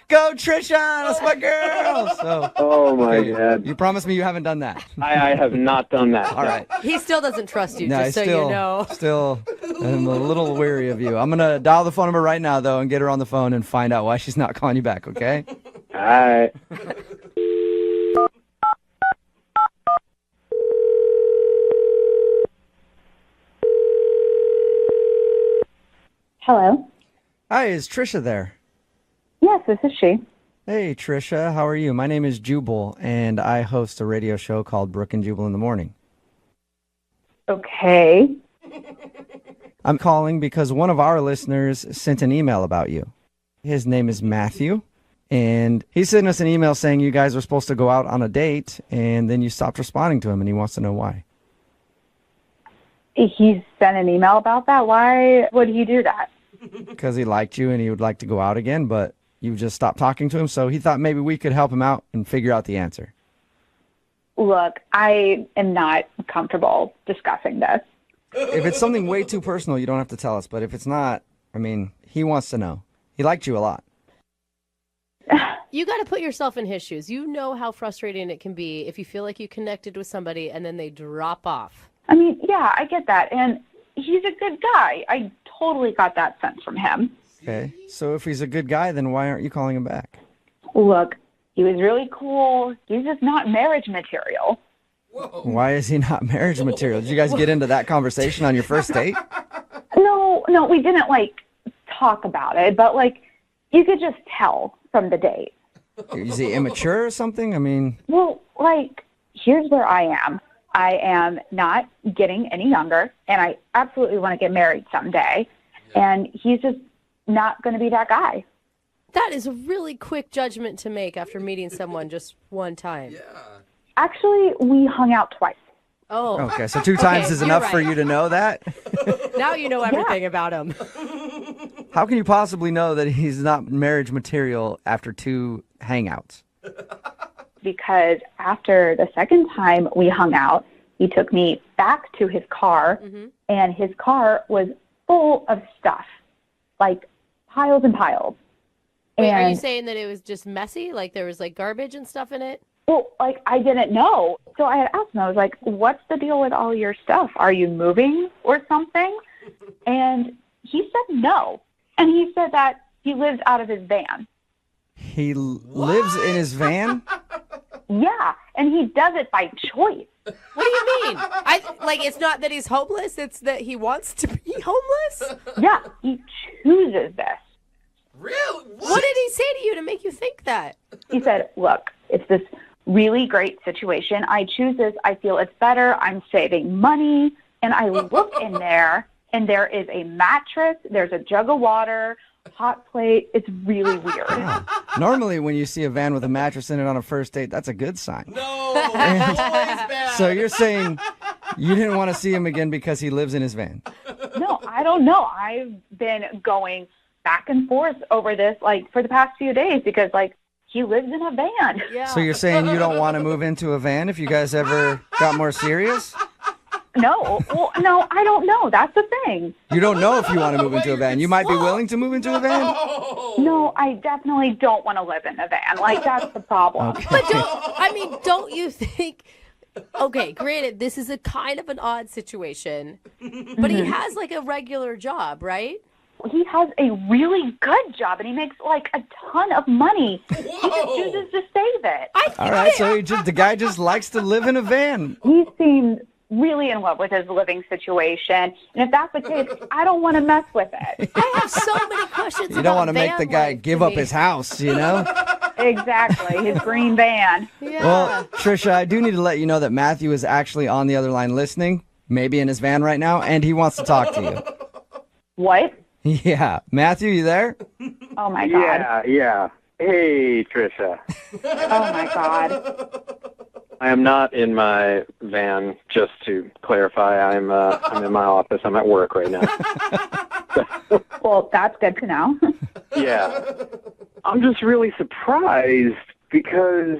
go Trisha, that's my girl. So, oh my God. You promise me you haven't done that. I have not done that. All right. He still doesn't trust you, No, just so still, you know. Still, I'm a little weary of you. I'm going to dial the phone number right now, though, and get her on the phone and find out why she's not calling you back, okay? All right. Hello. Hi, is Trisha there? Yes, this is she. Hey, Trisha, how are you? My name is Jubal, and I host a radio show called Brooke and Jubal in the Morning. Okay. I'm calling because one of our listeners sent an email about you. His name is Matthew, and he sent us an email saying you guys were supposed to go out on a date, and then you stopped responding to him, and he wants to know why. He sent an email about that? Why would he do that? Because he liked you and he would like to go out again, but you just stopped talking to him, so he thought maybe we could help him out and figure out the answer. Look, I am not comfortable discussing this. If it's something way too personal, you don't have to tell us, but if it's not, I mean, he wants to know. He liked you a lot. You got to put yourself in his shoes. You know how frustrating it can be if you feel like you connected with somebody and then they drop off. I mean, yeah, I get that. And he's a good guy. I totally got that sense from him. Okay, so if he's a good guy, then why aren't you calling him back? Look, he was really cool. He's just not marriage material. Why is he not marriage material? Did you guys get into that conversation on your first date? No, we didn't, talk about it. But, you could just tell from the date. Is he immature or something? I mean... Well, here's where I am. I am not getting any younger, and I absolutely want to get married someday. And he's just not going to be that guy. That is a really quick judgment to make after meeting someone just one time. Yeah. Actually, we hung out twice. Oh. Okay, so 2 times is enough for you to know that? Now you know everything about him. How can you possibly know that he's not marriage material after 2 hangouts? Because after the second time we hung out, he took me back to his car, and his car was full of stuff, like piles and piles. Wait, and are you saying that it was just messy? Like there was like garbage and stuff in it? Well, like I didn't know. So I had asked him, I was like, what's the deal with all your stuff? Are you moving or something? And he said no. And he said that he lives out of his van. He lives in his van? Yeah, and he does it by choice. What do you mean? Like it's not that he's homeless, it's that he wants to be homeless? Yeah, he chooses this. Really? What did he say to you to make you think that? He said, look, it's this really great situation. I choose this. I feel it's better. I'm saving money. And I look in there, and there is a mattress. There's a jug of water, hot plate. It's really weird. Yeah. Normally, when you see a van with a mattress in it on a first date, that's a good sign. No, always bad. So you're saying you didn't want to see him again because he lives in his van? No, I don't know. I've been going back and forth over this, like, for the past few days because, like, he lives in a van. Yeah. So you're saying you don't want to move into a van if you guys ever got more serious? No. Well, no, I don't know. That's the thing. You don't know if you want to move into a van. You might be willing to move into a van? No, I definitely don't want to live in a van. Like, that's the problem. Okay. But don't you think... Okay, granted, this is a kind of an odd situation, but he has like a regular job, right? He has a really good job, and he makes like a ton of money. He just chooses to save it. All right, so the guy just likes to live in a van. He seems really in love with his living situation, and if that's the case, I don't want to mess with it. I have so many questions. You don't want to make the guy give up his house, you know? Exactly, his green van. Yeah. Well, Trisha, I do need to let you know that Matthew is actually on the other line listening, maybe in his van right now, and he wants to talk to you. What? Yeah. Matthew, you there? Oh, my God. Yeah. Hey, Trisha. Oh, my God. I am not in my van, just to clarify. I'm in my office. I'm at work right now. Well, that's good to know. Yeah. I'm just really surprised because,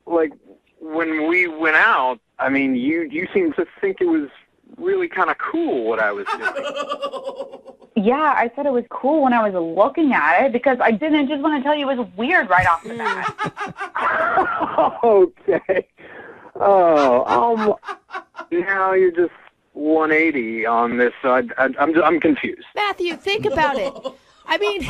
like, when we went out, I mean, you seemed to think it was really kind of cool what I was doing. Yeah, I said it was cool when I was looking at it because I didn't just want to tell you it was weird right off the bat. Okay. Oh, now you're just 180 on this. So I'm confused. Matthew, think about it. I mean,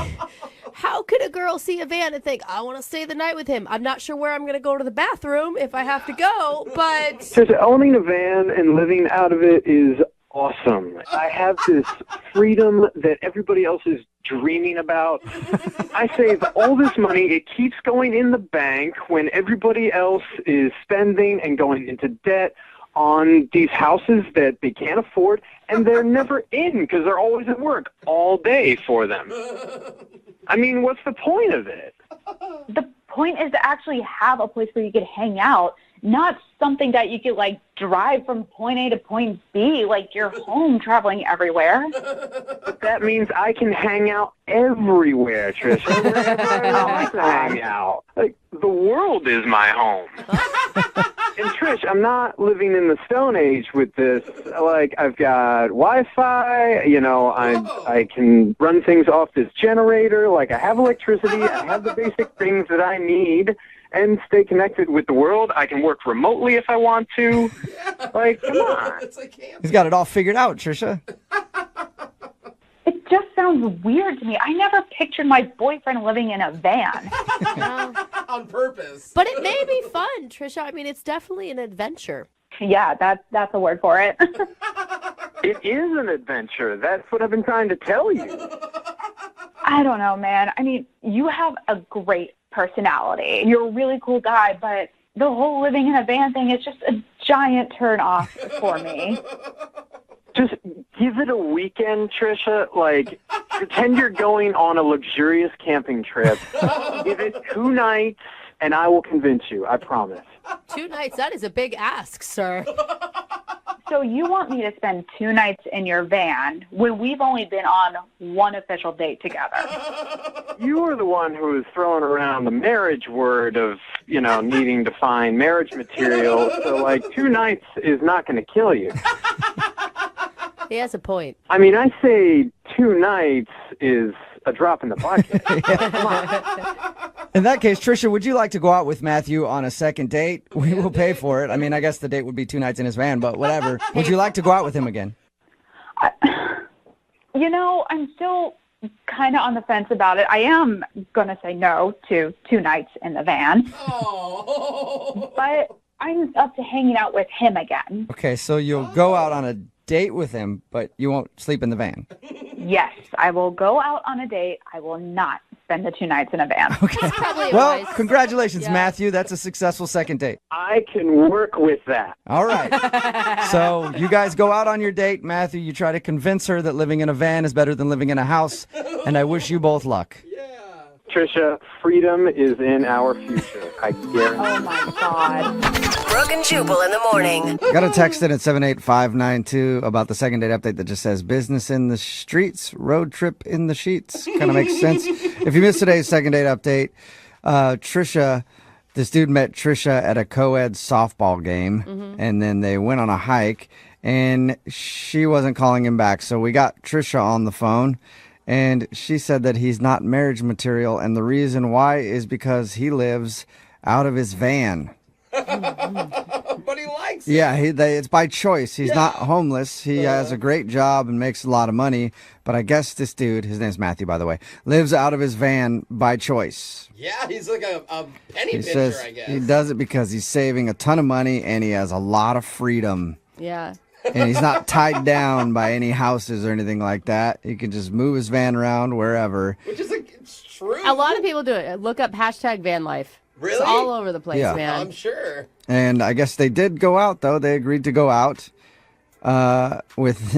how could a girl see a van and think, I want to stay the night with him? I'm not sure where I'm going to go to the bathroom if I have to go, but... Just owning a van and living out of it is awesome. I have this freedom that everybody else is dreaming about. I save all this money. It keeps going in the bank when everybody else is spending and going into debt on these houses that they can't afford, and they're never in because they're always at work all day for them. I mean, what's the point of it? The point is to actually have a place where you could hang out, not something that you could, like, drive from point A to point B, like you're home traveling everywhere. But that means I can hang out everywhere, Trisha. Wherever I want to hang out. Like, the world is my home. And Trish, I'm not living in the Stone Age with this. Like, I've got Wi-Fi, you know, I can run things off this generator. Like, I have electricity. I have the basic things that I need and stay connected with the world. I can work remotely if I want to. Like, come on. He's got it all figured out, Trisha. It just sounds weird to me. I never pictured my boyfriend living in a van. On purpose. But it may be fun, Trisha. I mean, it's definitely an adventure. Yeah, that's a word for it. It is an adventure. That's what I've been trying to tell you. I don't know, man. I mean, you have a great personality. You're a really cool guy, but the whole living in a van thing is just a giant turn off for me. Just give it a weekend, Trisha. Like, pretend you're going on a luxurious camping trip. Give it 2 nights, and I will convince you. I promise. 2 nights? That is a big ask, sir. So you want me to spend 2 nights in your van when we've only been on one official date together? You were the one who was throwing around the marriage word of, needing to find marriage material. So, 2 nights is not going to kill you. He has a point. I mean, I say 2 nights is a drop in the bucket. In that case, Trisha, would you like to go out with Matthew on a second date? We will pay for it. I mean, I guess the date would be 2 nights in his van, but whatever. Would you like to go out with him again? I'm still kind of on the fence about it. I am going to say no to 2 nights in the van. Oh. But I'm up to hanging out with him again. Okay, so you'll go out on a date with him, but you won't sleep in the van. Yes, I will go out on a date. I will not spend the 2 nights in a van. Okay. Well, congratulations, Matthew. That's a successful second date. I can work with that. All right. So you guys go out on your date. Matthew, you try to convince her that living in a van is better than living in a house, and I wish you both luck. Trisha, freedom is in our future. I guarantee. Oh, my God. Brooke and Jubal in the morning. Got a text in at 78592 about the second date update that just says business in the streets, road trip in the sheets. Kind of makes sense. If you missed today's second date update, this dude met Trisha at a co-ed softball game, and then they went on a hike, and she wasn't calling him back. So we got Trisha on the phone. And she said that he's not marriage material, and the reason why is because he lives out of his van. But he likes it. Yeah, it's by choice. He's not homeless. He has a great job and makes a lot of money. But I guess this dude, his name's Matthew, by the way, lives out of his van by choice. Yeah, he's like a penny He pincher, says I guess. he does it because he's saving a ton of money and he has a lot of freedom. Yeah. And he's not tied down by any houses or anything like that. He can just move his van around wherever. Which is it's true. A lot of people do it. Look up #van life. Really? It's all over the place, Yeah. man. I'm sure. And I guess they did go out, though. They agreed to go out.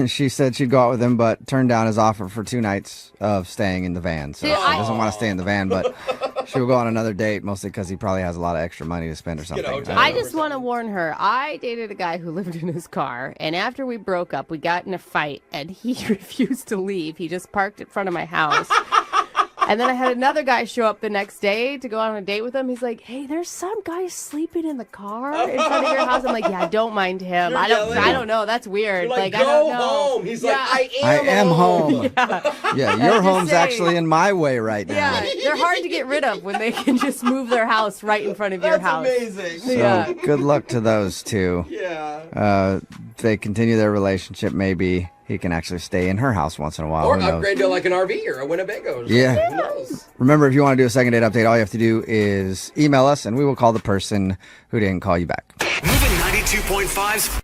She said she'd go out with him, but turned down his offer for 2 nights of staying in the van. So See, she doesn't want to stay in the van, but she'll go on another date, mostly because he probably has a lot of extra money to spend or something. I just want to warn her. I dated a guy who lived in his car, and after we broke up, we got in a fight, and he refused to leave. He just parked in front of my house. And then I had another guy show up the next day to go on a date with him. He's like, "Hey, there's some guy sleeping in the car in front of your house." I'm like, "Yeah, don't mind him. You're I yelling. don't know. That's weird. You're like, I don't go know." home. He's like, Yeah. I am home. Yeah, your just home's saying. actually in my way right now. Yeah, they're hard to get rid of when they can just move their house right in front of your house. Amazing. So good luck to those two. Yeah. If they continue their relationship, maybe he can actually stay in her house once in a while. Or Who knows? upgrade to like an RV or a Winnebago. Or something. Yeah. Who knows? Remember, if you want to do a second date update, all you have to do is email us, and we will call the person who didn't call you back. Moving 92.5's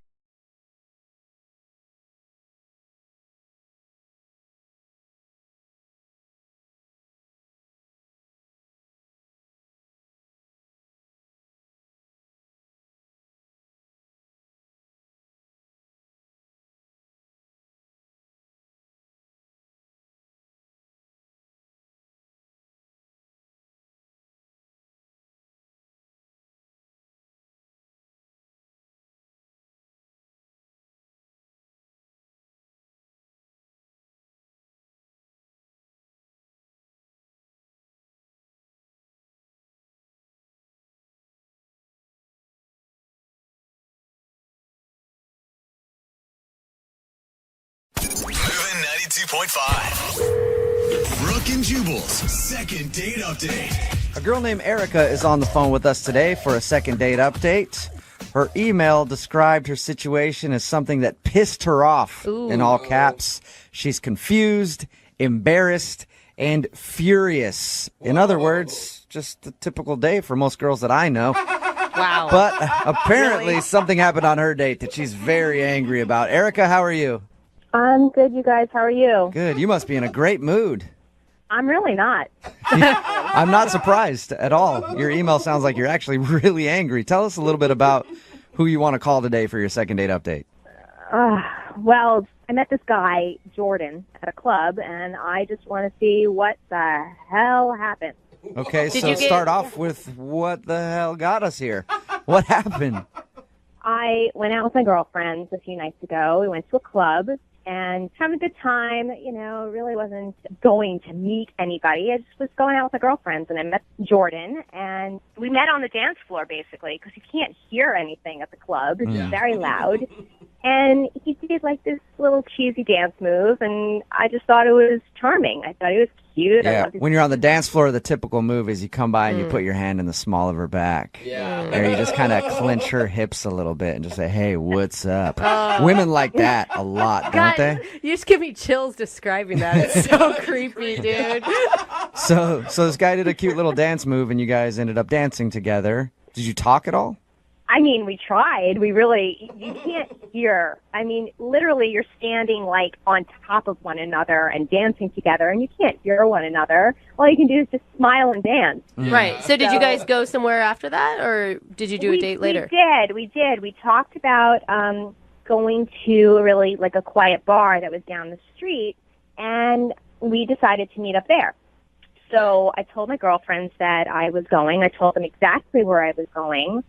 Moving 92.5. Brooke and Jubal's second date update. A girl named Erica is on the phone with us today for a second date update. Her email described her situation as something that pissed her off, in all caps. She's confused, embarrassed, and furious. In other words, just a typical day for most girls that I know. Wow. But apparently something happened on her date that she's very angry about. Erica, how are you? I'm good, you guys. How are you? Good. You must be in a great mood. I'm really not. I'm not surprised at all. Your email sounds like you're actually really angry. Tell us a little bit about who you want to call today for your second date update. Well, I met this guy, Jordan, at a club, and I just want to see what the hell happened. Okay, so start off with what the hell got us here. What happened? I went out with my girlfriends a few nights ago. We went to a club and having a good time. You know, really wasn't going to meet anybody. I just was going out with my girlfriends, and I met Jordan, and we met on the dance floor, basically, because you can't hear anything at the club. It's very loud. And he did like this little cheesy dance move, and I just thought it was charming. I thought it was cute. Yeah, when you're on the dance floor, the typical move is you come by and you put your hand in the small of her back. Yeah. Or you just kind of clench her hips a little bit and just say, hey, what's up? Women like that a lot, don't they? You just give me chills describing that. It's so creepy, dude. So this guy did a cute little dance move, and you guys ended up dancing together. Did you talk at all? I mean, we tried. We really, you can't hear. I mean, literally, you're standing like on top of one another and dancing together, and you can't hear one another. All you can do is just smile and dance. Right. So did you guys go somewhere after that, or did you do a date later? We did. We talked about going to really like a quiet bar that was down the street, and we decided to meet up there. So I told my girlfriends that I was going. I told them exactly where I was going.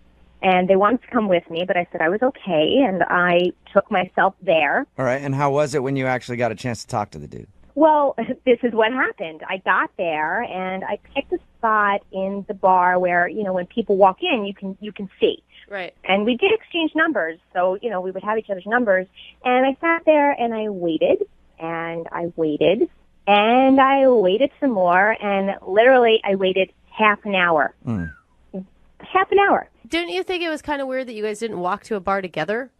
And they wanted to come with me, but I said I was okay, and I took myself there. All right, and how was it when you actually got a chance to talk to the dude? Well, this is what happened. I got there, and I picked a spot in the bar where, you know, when people walk in, you can see. Right. And we did exchange numbers, so, you know, we would have each other's numbers. And I sat there, and I waited, and I waited, and I waited some more, and literally I waited half an hour. Half an hour. Didn't you think it was kind of weird that you guys didn't walk to a bar together?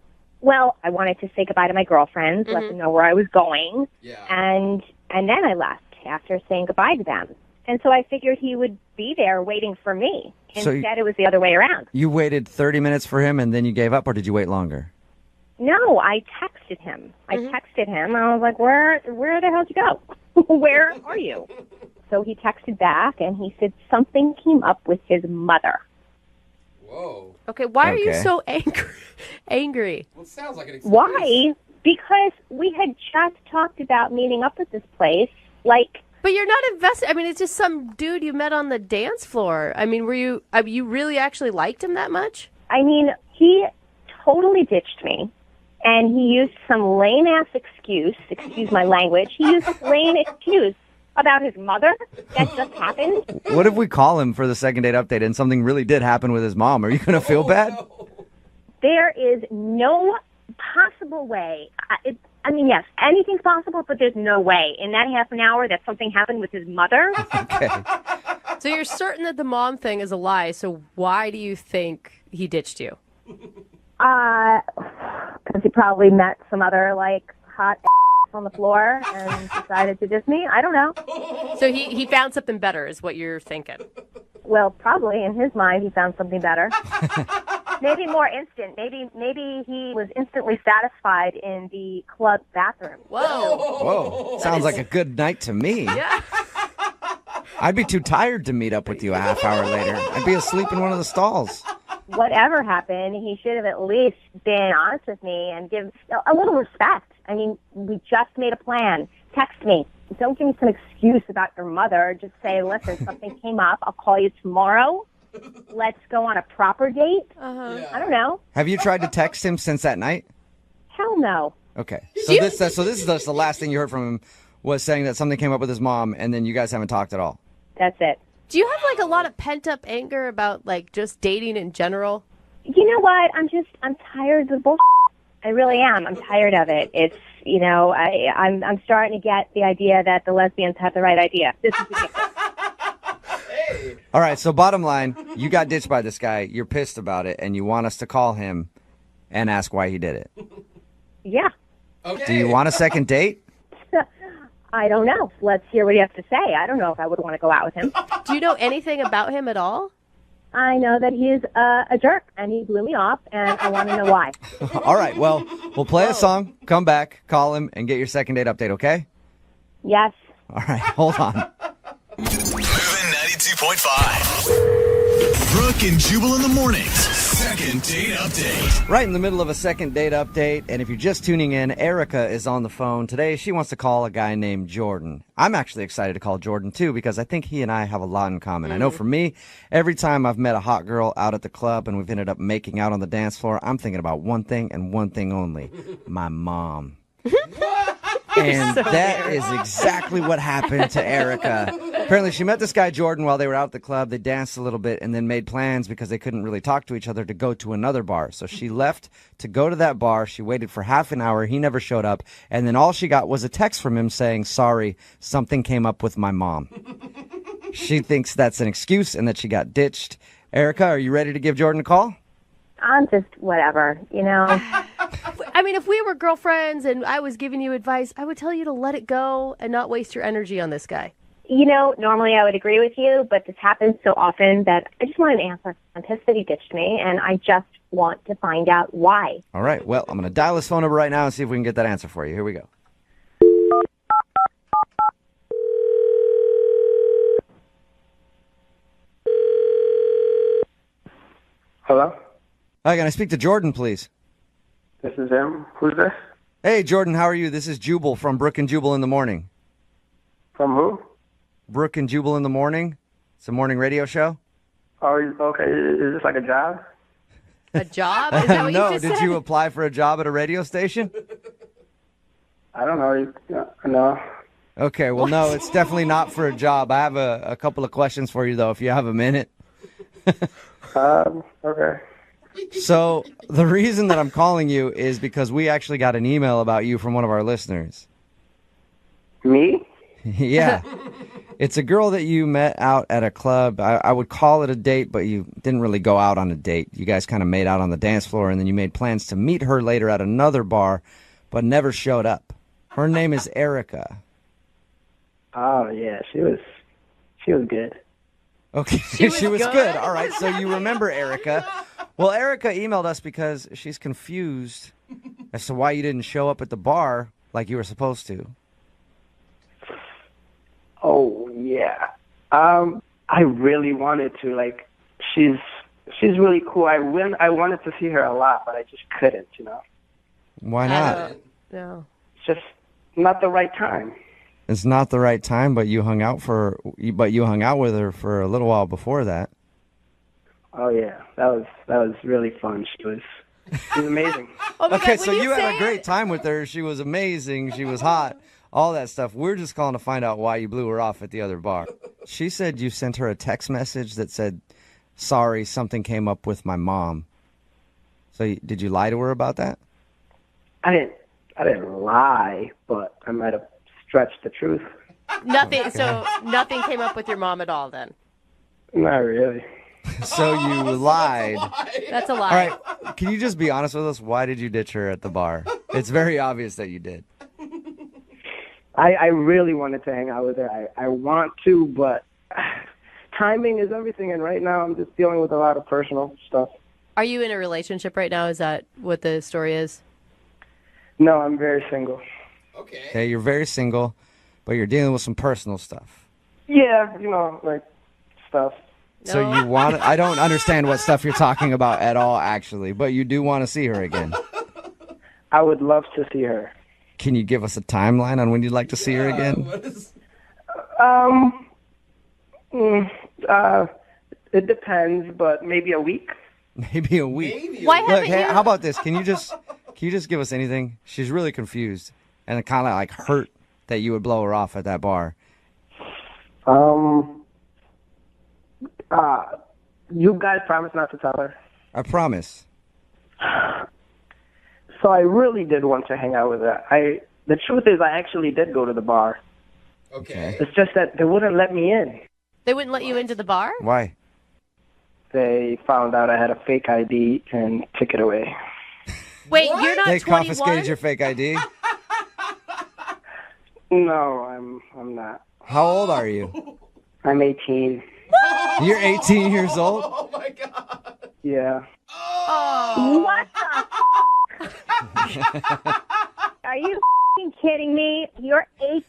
Well, I wanted to say goodbye to my girlfriends, let them know where I was going, and then I left after saying goodbye to them. And so I figured he would be there waiting for me. Instead, it was the other way around. You waited 30 minutes for him, and then you gave up, or did you wait longer? No, I texted him. I was like, where the hell did you go? Where are you? So he texted back, and he said something came up with his mother. Whoa. Okay, why are you so angry? Well, it sounds like an excuse. Why? Because we had just talked about meeting up at this place. But you're not invested. I mean, it's just some dude you met on the dance floor. I mean, you really actually liked him that much? I mean, he totally ditched me. And he used some lame-ass excuse, excuse my language, he used a lame excuse about his mother that just happened. What if we call him for the second date update and something really did happen with his mom? Are you going to feel bad? There is no possible way. I mean, yes, anything's possible, but there's no way in that half an hour that something happened with his mother. Okay. So you're certain that the mom thing is a lie, so why do you think he ditched you? Because he probably met some other, hot on the floor and decided to diss me. I don't know. So he found something better is what you're thinking. Well, probably in his mind he found something better. Maybe more instant. Maybe he was instantly satisfied in the club bathroom. Whoa. Sounds like a good night to me. Yeah. I'd be too tired to meet up with you a half hour later. I'd be asleep in one of the stalls. Whatever happened, he should have at least been honest with me and give a little respect. I mean, we just made a plan. Text me. Don't give me some excuse about your mother. Just say, listen, something came up. I'll call you tomorrow. Let's go on a proper date. I don't know. Have you tried to text him since that night? Hell no. Okay. So this is just the last thing you heard from him was saying that something came up with his mom, and then you guys haven't talked at all. That's it. Do you have a lot of pent up anger about just dating in general? You know what? I'm tired of the bullshit. I really am. I'm tired of it. It's I'm starting to get the idea that the lesbians have the right idea. This is ridiculous. All right. So bottom line, you got ditched by this guy. You're pissed about it, and you want us to call him and ask why he did it. Yeah. Okay. Do you want a second date? I don't know. Let's hear what he has to say. I don't know if I would want to go out with him. Do you know anything about him at all? I know that he's a jerk, and he blew me off, and I want to know why. All right. Well, we'll play a song, come back, call him, and get your second date update, okay? Yes. All right. Hold on. Moving 92.5 92.5. Brooke and Jubal in the mornings. Second date update. Right in the middle of a second date update, and if you're just tuning in, Erica is on the phone. Today, she wants to call a guy named Jordan. I'm actually excited to call Jordan, too, because I think he and I have a lot in common. I know for me, every time I've met a hot girl out at the club and we've ended up making out on the dance floor, I'm thinking about one thing and one thing only, my mom. And that is exactly what happened to Erica. Apparently, she met this guy, Jordan, while they were out at the club. They danced a little bit and then made plans because they couldn't really talk to each other to go to another bar. So she left to go to that bar. She waited for half an hour. He never showed up. And then all she got was a text from him saying, sorry, something came up with my mom. She thinks that's an excuse and that she got ditched. Erica, are you ready to give Jordan a call? I'm just whatever, you know. I mean, if we were girlfriends and I was giving you advice, I would tell you to let it go and not waste your energy on this guy. You know, normally I would agree with you, but this happens so often that I just want an answer. I'm pissed that he ditched me, and I just want to find out why. All right, well, I'm going to dial his phone number right now and see if we can get that answer for you. Here we go. Hello? Hi, can I speak to Jordan, please? This is him. Who's this? Hey, Jordan, how are you? This is Jubal from Brooke and Jubal in the Morning. From who? Brooke and Jubal in the Morning. It's a morning radio show. Oh, okay. Is this like a job? A job? Is that what No, you just did said? you apply for a job at a radio station? I don't know. No. Okay, well, no, it's definitely not for a job. I have a couple of questions for you, though, if you have a minute. Okay. So the reason that I'm calling you is because we actually got an email about you from one of our listeners. Me? Yeah. It's a girl that you met out at a club. I would call it a date, but you didn't really go out on a date. You guys kind of made out on the dance floor, and then you made plans to meet her later at another bar, but never showed up. Her name is Erica. Oh, yeah. She was good. Okay, she was good. All right, so you remember Erica. Well, Erica emailed us because she's confused as to why you didn't show up at the bar like you were supposed to. Oh, yeah. I really wanted to. Like, she's really cool. I wanted to see her a lot, but I just couldn't, you know. Why not? No. It's just not the right time. It's not the right time, but you hung out with her for a little while before that. Oh yeah, that was really fun. She was amazing. Okay, so you had a great time with her. She was amazing. She was hot. All that stuff. We're just calling to find out why you blew her off at the other bar. She said you sent her a text message that said, "Sorry, something came up with my mom." So did you lie to her about that? I didn't lie, but I might have stretched the truth. Nothing. So nothing came up with your mom at all then? Not really. So you lied. That's a lie. All right, can you just be honest with us? Why did you ditch her at the bar? It's very obvious that you did. I really wanted to hang out with her. I want to, but timing is everything, and right now I'm just dealing with a lot of personal stuff. Are you in a relationship right now? Is that what the story is? No, I'm very single. Okay, you're very single, but you're dealing with some personal stuff. Yeah, you know, like stuff. So you want I don't understand what stuff you're talking about at all, actually, but you do want to see her again. I would love to see her. Can you give us a timeline on when you'd like to see her again? It depends, but maybe a week. Maybe a week. Why Look, haven't hey, you? how about this? Can you just give us anything? She's really confused and kind of like hurt that you would blow her off at that bar. You guys promise not to tell her. I promise. So I really did want to hang out with her. The truth is, I actually did go to the bar. Okay. It's just that they wouldn't let me in. They wouldn't let you into the bar? Why? They found out I had a fake ID and took it away. Wait, you're not They 21? confiscated your fake ID? No, I'm not. How old are you? I'm 18. You're 18 years old? Oh my god. Yeah. What the? Are you kidding me? You're 18?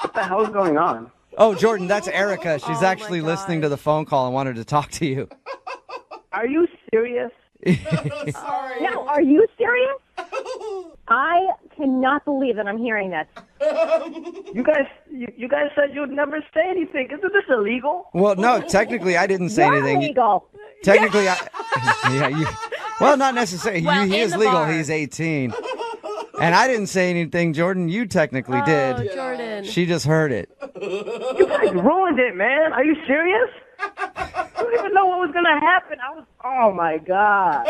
What the hell is going on? Oh, Jordan, that's Erica. She's actually listening to the phone call and wanted to talk to you. Are you serious? No, are you serious? I cannot believe that I'm hearing this. You guys said you'd never say anything. Isn't this illegal? Well, no, technically I didn't say You're anything. illegal. Technically, well, not necessarily. Well, he in is the legal. bar. He's 18. And I didn't say anything, Jordan. You technically did. Oh, Jordan. She just heard it. You guys ruined it, man. Are you serious? I don't even know what was gonna happen. Oh my god.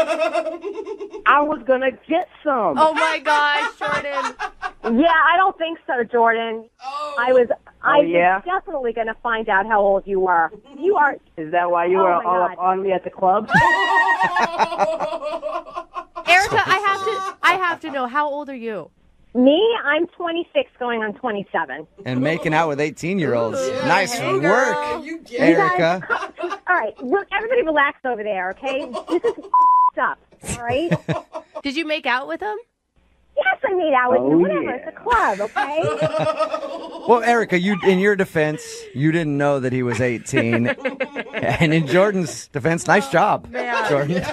I was gonna get some. Oh my gosh, Jordan. Yeah, I don't think so, Jordan. I was definitely going to find out how old you were. You are. Is that why you were all up on me at the club? Erica, I have to know, how old are you? Me, I'm 26 going on 27. And making out with 18-years-olds. Nice Hey, work, girl. Erica. All right, look, everybody relax over there, okay? This is up, all right? Did you make out with him? Yes, I made out with you. Whatever, it's a club, okay? Well, Erica, in your defense, you didn't know that he was 18. And in Jordan's defense, nice job, Jordan.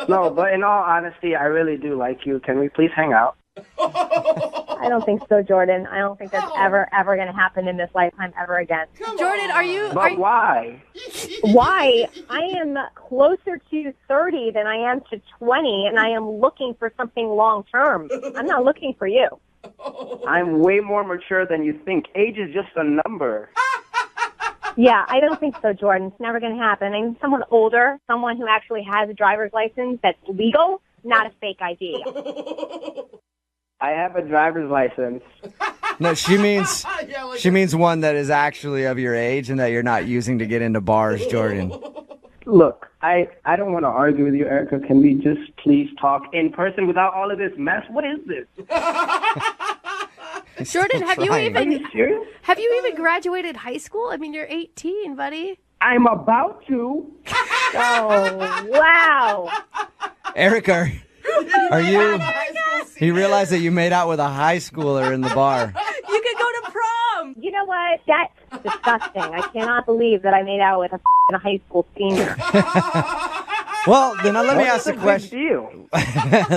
No, but in all honesty, I really do like you. Can we please hang out? I don't think so, Jordan. I don't think that's ever going to happen in this lifetime ever again. Jordan, are you... But why? Why? I am closer to 30 than I am to 20, and I am looking for something long-term. I'm not looking for you. I'm way more mature than you think. Age is just a number. Yeah, I don't think so, Jordan. It's never going to happen. I need someone older, someone who actually has a driver's license that's legal, not a fake ID. I have a driver's license. No, she means one that is actually of your age and that you're not using to get into bars, Jordan. Look, I don't want to argue with you, Erica. Can we just please talk in person without all of this mess? What is this? Jordan, have you Are you serious? even graduated high school? I mean, you're 18, buddy. I'm about to. Oh, wow. Erica, are you... You realize that you made out with a high schooler in the bar. You could go to prom. You know what? That's disgusting. I cannot believe that I made out with a high school senior. Well, then let me ask the What's question. deal?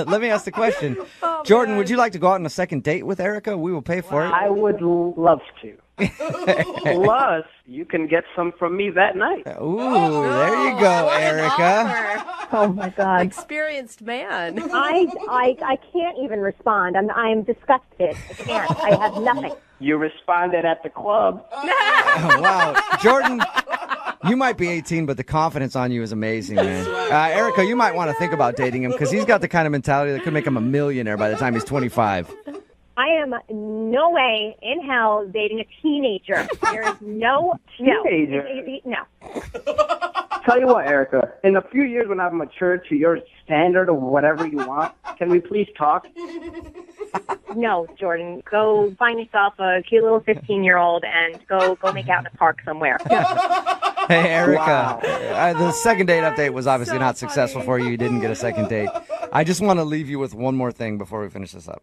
Let me ask the question. Jordan, would you like to go out on a second date with Erica? We will pay for it. I would love to. Plus, you can get some from me that night. Ooh, there you go, Erica. Oh my God. Experienced man. I can't even respond. I'm disgusted. I can't. I have nothing. You responded at the club. Oh, wow. Jordan, you might be 18, but the confidence on you is amazing, man. Erica, you might want to think about dating him because he's got the kind of mentality that could make him a millionaire by the time he's 25. I am no way in hell dating a teenager. There is no Teenager? No. Tell you what, Erica, in a few years when I've matured to your standard of whatever you want, can we please talk? No, Jordan. Go find yourself a cute little 15-year-old and go make out in a park somewhere. Hey, Erica, Wow. The second date update was obviously not successful for you. You didn't get a second date. I just want to leave you with one more thing before we finish this up.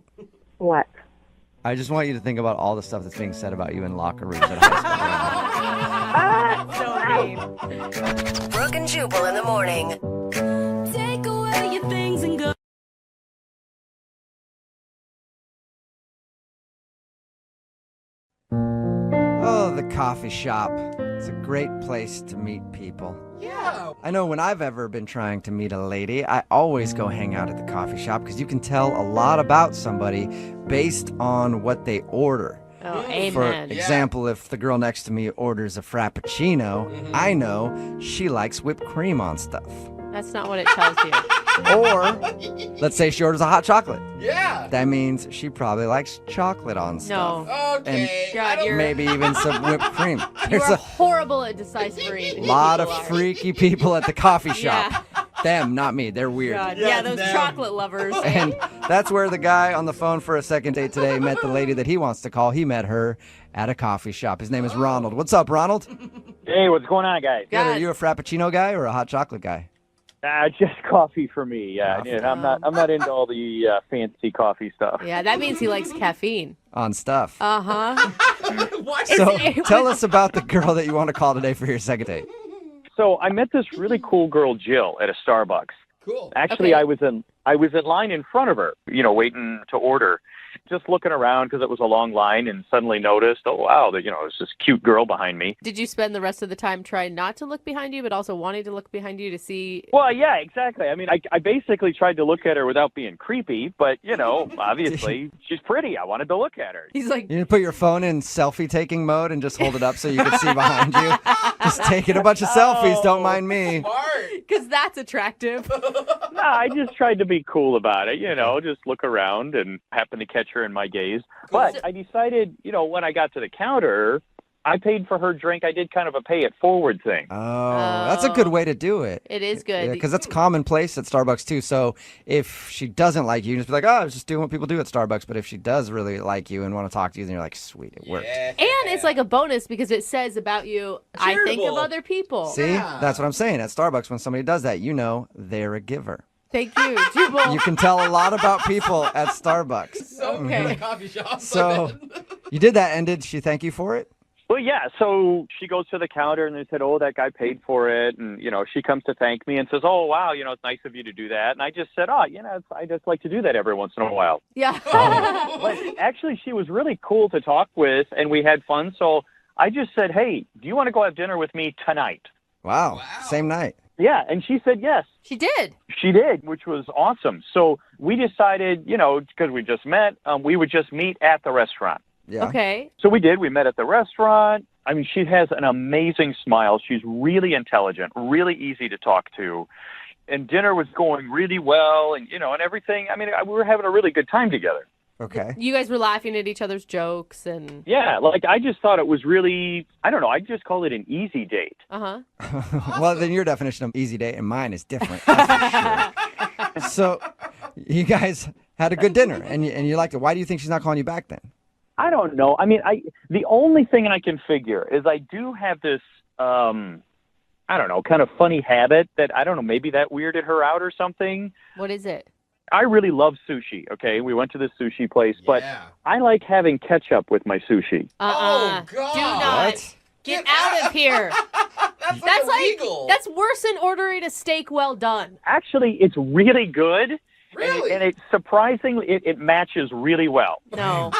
What? I just want you to think about all the stuff that's being said about you in locker rooms at high school. Brooke and Jubal in the morning. Take away your things and go. Oh, the coffee shop. It's a great place to meet people. Yeah. I know when I've ever been trying to meet a lady, I always go hang out at the coffee shop because you can tell a lot about somebody based on what they order. Oh, amen. For example, if the girl next to me orders a Frappuccino, I know she likes whipped cream on stuff. That's not what it tells you. Or, let's say she orders a hot chocolate. Yeah. That means she probably likes chocolate on stuff. No. Okay. God, you're Maybe even some whipped cream. you There's are a horrible at deciphering. lot of people are. freaky people at the coffee shop. Yeah. Them, not me. They're weird. God, Yeah, yeah, those them. chocolate lovers. And that's where the guy on the phone for a second date today met the lady that he wants to call. He met her at a coffee shop. His name is Ronald. What's up, Ronald? Hey, what's going on, guys? Good. Are you a Frappuccino guy or a hot chocolate guy? Just coffee for me. Yeah, I'm not into all the fancy coffee stuff. Yeah, that means he likes caffeine. On stuff. Uh-huh. So tell us about the girl that you want to call today for your second date. So I met this really cool girl, Jill, at a Starbucks. Cool. Actually, Okay. I was in line in front of her, waiting to order, just looking around because it was a long line, and suddenly noticed, oh wow, there's this cute girl behind me. Did you spend the rest of the time trying not to look behind you, but also wanting to look behind you to see? Well, yeah, exactly. I mean, I basically tried to look at her without being creepy, but obviously she's pretty. I wanted to look at her. He's like, You didn't put your phone in selfie taking mode and just hold it up so you could see behind you. Just taking a bunch of selfies. Don't mind me. because that's attractive. No, I just tried to be cool about it, just look around and happen to catch her in my gaze. But I decided, when I got to the counter, I paid for her drink. I did kind of a pay it forward thing. Oh, that's a good way to do it. It is good. Because that's commonplace at Starbucks, too. So if she doesn't like you, just be like, oh, I was just doing what people do at Starbucks. But if she does really like you and want to talk to you, then you're like, sweet, it worked. And it's like a bonus because it says about you, I think of other people. See? That's what I'm saying. At Starbucks, when somebody does that, they're a giver. Thank you, Jubal. You can tell a lot about people at Starbucks. Okay. Coffee shop. So you did that, and did she thank you for it? Well, yeah. So she goes to the counter and they said, oh, that guy paid for it. And, she comes to thank me and says, oh, wow, it's nice of you to do that. And I just said, I just like to do that every once in a while. Yeah. But actually, she was really cool to talk with and we had fun. So I just said, hey, do you want to go have dinner with me tonight? Wow. Same night. Yeah. And she said yes. She did. She did, which was awesome. So we decided, because we just met, we would just meet at the restaurant. Yeah. Okay. So we did. We met at the restaurant. I mean, she has an amazing smile. She's really intelligent, really easy to talk to. And dinner was going really well and, and everything. I mean, we were having a really good time together. Okay. You guys were laughing at each other's jokes and... Yeah, I just thought it was really, I don't know, I just called it an easy date. Uh-huh. Well, then your definition of easy date and mine is different. That's for sure. So you guys had a good dinner and you liked it. Why do you think she's not calling you back then? I don't know. I mean, the only thing I can figure is I do have this, I don't know, kind of funny habit that, I don't know, maybe that weirded her out or something. What is it? I really love sushi, okay? We went to this sushi place, but I like having ketchup with my sushi. Oh, God. Do not. What? Get out of here. That's illegal. That's worse than ordering a steak well done. Actually, it's really good. Really? And it's surprisingly, it matches really well. No.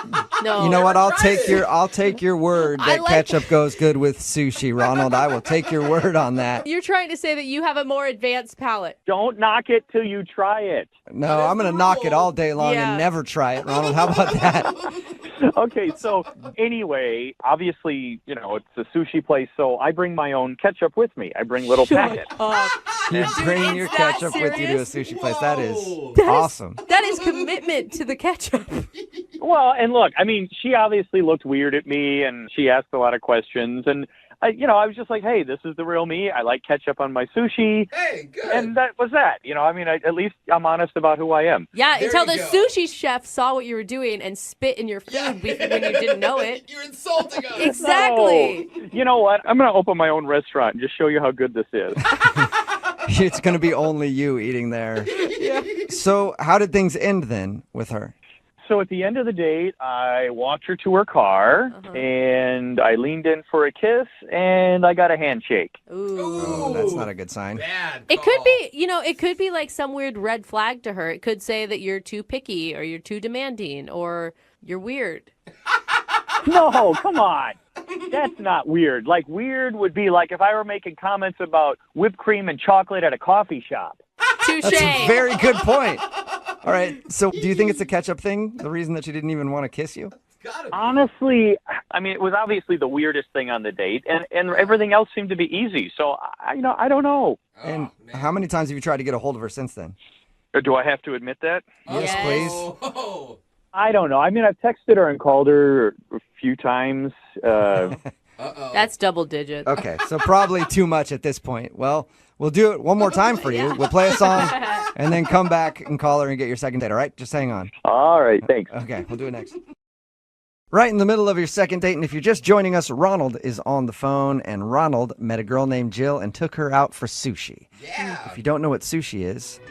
You know what? I'll take your word that ketchup goes good with sushi, Ronald. I will take your word on that. You're trying to say that you have a more advanced palate. Don't knock it till you try it. No, I'm going to knock it all day long and never try it, Ronald. How about that? Okay, so anyway, obviously, it's a sushi place, so I bring my own ketchup with me. I bring little packets. You bring your ketchup with you to a sushi place. That is awesome. That is commitment to the ketchup. Well, and look, I mean, she obviously looked weird at me, and she asked a lot of questions, and I was just like, hey, this is the real me. I like ketchup on my sushi. Hey, good. And that was that. I mean, at least I'm honest about who I am. Yeah, There until you the go. sushi chef saw what you were doing and spit in your food when you didn't know it. You're insulting us. Exactly. No. You know what? I'm going to open my own restaurant and just show you how good this is. It's going to be only you eating there. So how did things end then with her? So at the end of the date, I walked her to her car, and I leaned in for a kiss, and I got a handshake. Oh, that's not a good sign. Bad It could be, it could be like some weird red flag to her. It could say that you're too picky or you're too demanding or you're weird. No, come on. That's not weird. Like, weird would be like if I were making comments about whipped cream and chocolate at a coffee shop. Touche. That's a very good point. All right. So do you think it's a ketchup thing? The reason that she didn't even want to kiss you? Honestly, I mean, it was obviously the weirdest thing on the date, and everything else seemed to be easy. So, I don't know. And how many times have you tried to get a hold of her since then? Or do I have to admit that? Yes, please. Oh. I don't know. I mean, I've texted her and called her a few times. That's double digits. Okay, so probably too much at this point. Well, we'll do it one more time for you. We'll play a song and then come back and call her and get your second date, all right? Just hang on. All right, thanks. Okay, we'll do it next. Right in the middle of your second date, and if you're just joining us, Ronald is on the phone, and Ronald met a girl named Jill and took her out for sushi. Yeah. If you don't know what sushi is,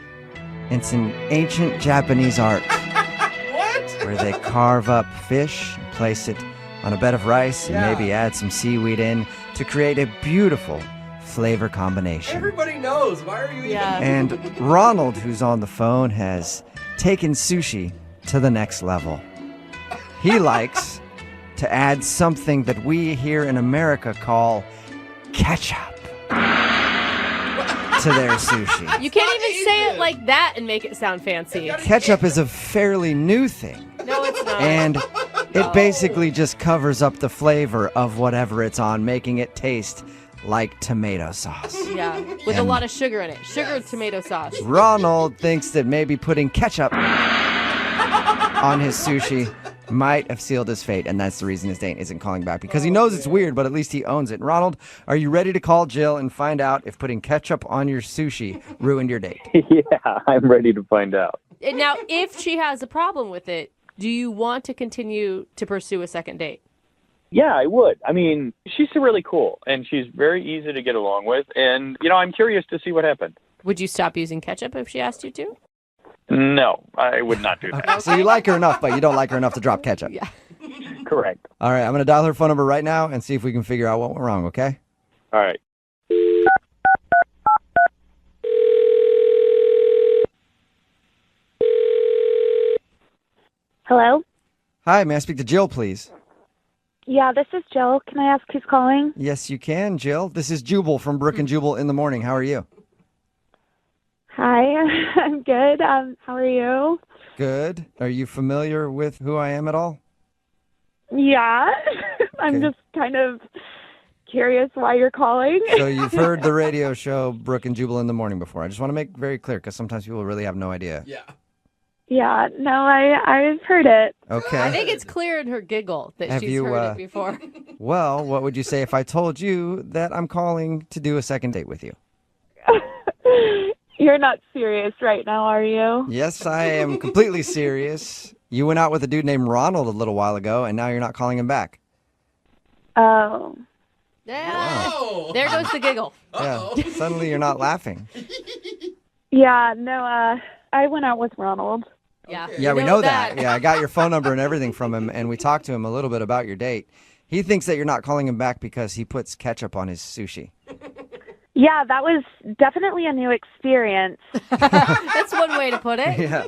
it's an ancient Japanese art. What? Where they carve up fish and place it on a bed of rice and maybe add some seaweed in to create a beautiful flavor combination. Everybody knows. Why are you even... And Ronald, who's on the phone, has taken sushi to the next level. He likes to add something that we here in America call ketchup to their sushi. You can't even say it like that and make it sound fancy. Ketchup is a fairly new thing. No, it's not. And it basically just covers up the flavor of whatever it's on, making it taste like tomato sauce. Yeah, with a lot of sugar in it. Sugar tomato sauce. Ronald thinks that maybe putting ketchup on his sushi might have sealed his fate, and that's the reason his date isn't calling back, because he knows it's weird, but at least he owns it. Ronald, are you ready to call Jill and find out if putting ketchup on your sushi ruined your date? Yeah, I'm ready to find out. And now, if she has a problem with it, do you want to continue to pursue a second date? Yeah, I would. I mean, she's really cool, and she's very easy to get along with, and, I'm curious to see what happened. Would you stop using ketchup if she asked you to? No, I would not do that. Okay. So you like her enough, but you don't like her enough to drop ketchup. Yeah. Correct. All right, I'm going to dial her phone number right now and see if we can figure out what went wrong, okay? All right. Hello? Hi, may I speak to Jill, please? Yeah, this is Jill. Can I ask who's calling? Yes, you can, Jill. This is Jubal from Brook and Jubal in the Morning. How are you? Hi, I'm good. How are you? Good. Are you familiar with who I am at all? Yeah. I'm just kind of curious why you're calling. So you've heard the radio show Brook and Jubal in the Morning before. I just want to make very clear, because sometimes people really have no idea. Yeah. Yeah, no, I've heard it. Okay. I think it's clear in her giggle that Have she's you, heard it before. Well, what would you say if I told you that I'm calling to do a second date with you? You're not serious right now, are you? Yes, I am completely serious. You went out with a dude named Ronald a little while ago, and now you're not calling him back. Oh. Yeah. There goes the giggle. Yeah. Suddenly you're not laughing. Yeah, no, I went out with Ronald. Yeah. Yeah, we know that. Yeah, I got your phone number and everything from him, and we talked to him a little bit about your date. He thinks that you're not calling him back because he puts ketchup on his sushi. Yeah, that was definitely a new experience. That's one way to put it. Yeah.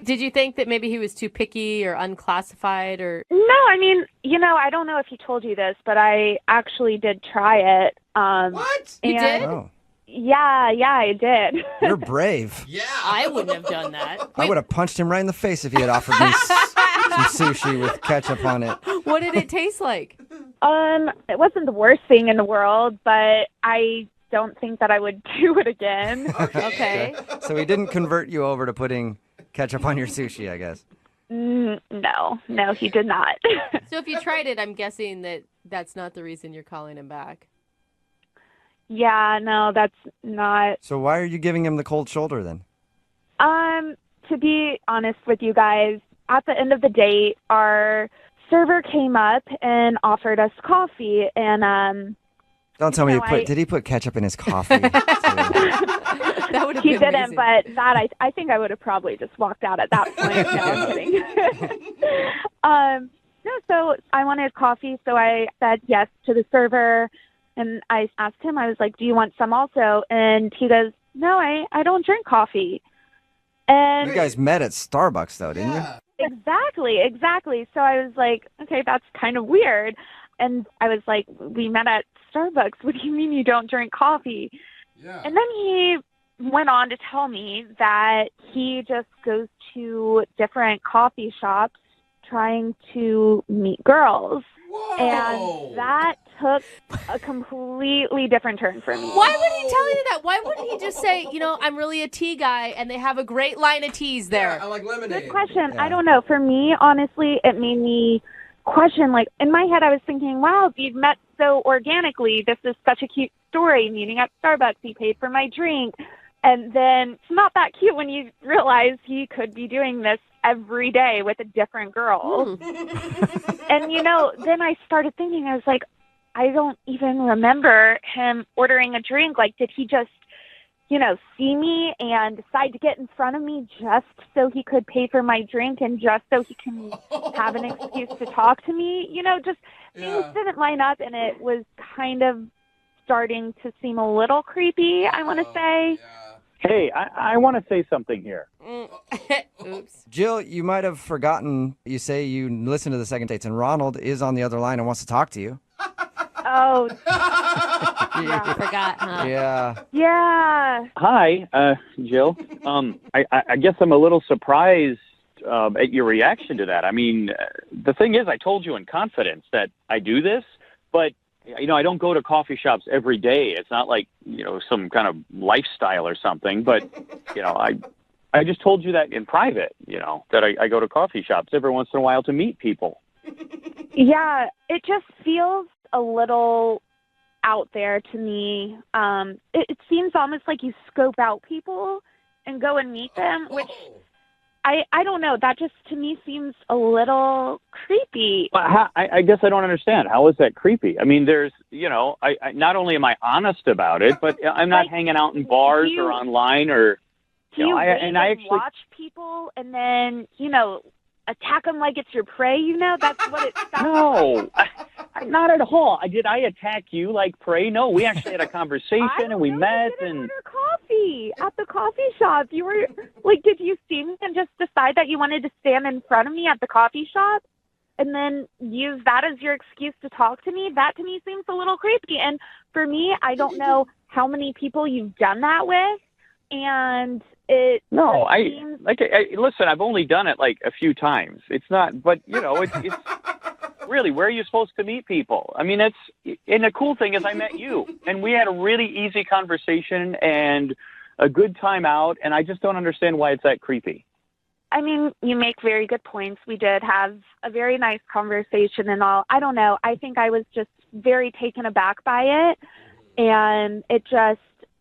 Did you think that maybe he was too picky or unclassified or? No, I mean, I don't know if he told you this, but I actually did try it. What? You did? Oh. Yeah, I did. You're brave. Yeah. I wouldn't have done that. I would have punched him right in the face if he had offered me some sushi with ketchup on it. What did it taste like? It wasn't the worst thing in the world, but I don't think that I would do it again. Okay. So he didn't convert you over to putting ketchup on your sushi, I guess. No, he did not. So if you tried it, I'm guessing that that's not the reason you're calling him back. Yeah, no, that's not. So why are you giving him the cold shoulder then? To be honest with you guys, at the end of the date, our server came up and offered us coffee, and Don't tell me did he put ketchup in his coffee? That would have he been didn't, amazing. but that I think I would have probably just walked out at that point. No, I'm kidding. No, so I wanted coffee, so I said yes to the server, and I asked him, I was like, do you want some also? And he goes, no, I don't drink coffee. And You guys met at Starbucks, though, didn't you? Exactly. So I was like, okay, that's kind of weird. And I was like, we met at Starbucks. What do you mean you don't drink coffee? Yeah. And then he went on to tell me that he just goes to different coffee shops trying to meet girls. Whoa. And that took a completely different turn for me. Why would he tell you that? Why wouldn't he just say, I'm really a tea guy, and they have a great line of teas there? Yeah, I like lemonade. Good question. I don't know. For me, honestly, it made me question. Like, in my head, I was thinking, wow, you've met so organically. This is such a cute story. Meeting at Starbucks, he paid for my drink. And then it's not that cute when you realize he could be doing this every day with a different girl. And, then I started thinking, I was like, I don't even remember him ordering a drink. Like, did he just, see me and decide to get in front of me just so he could pay for my drink and just so he can have an excuse to talk to me? Things didn't line up, and it was kind of starting to seem a little creepy, I want to say. Hey, I want to say something here. Oops. Jill, you might have forgotten, you say you listen to the second dates, and Ronald is on the other line and wants to talk to you. Oh. You forgot, huh? Yeah. Yeah. Hi, Jill. I guess I'm a little surprised at your reaction to that. I mean, the thing is, I told you in confidence that I do this, but I don't go to coffee shops every day. It's not like, some kind of lifestyle or something, but, I just told you that in private, that I go to coffee shops every once in a while to meet people. Yeah, it just feels a little out there to me. It seems almost like you scope out people and go and meet them, which I don't know. That just, to me, seems a little creepy. Well, I guess I don't understand. How is that creepy? I mean, there's, I not only am I honest about it, but I'm not hanging out in bars or online or, Do you wait and actually watch people and then, attack them like it's your prey? That's what it sounds No, not at all. Did I attack you like prey? No, we actually had a conversation and we met and coffee at the coffee shop. You were like, did you see me and just decide that you wanted to stand in front of me at the coffee shop and then use that as your excuse to talk to me? That to me seems a little creepy. And for me, I don't know how many people you've done that with, and listen, I've only done it like a few times. It's not, but it's really, where are you supposed to meet people? I mean, and the cool thing is I met you and we had a really easy conversation and a good time out. And I just don't understand why it's that creepy. I mean, you make very good points. We did have a very nice conversation and all. I don't know. I think I was just very taken aback by it. And it just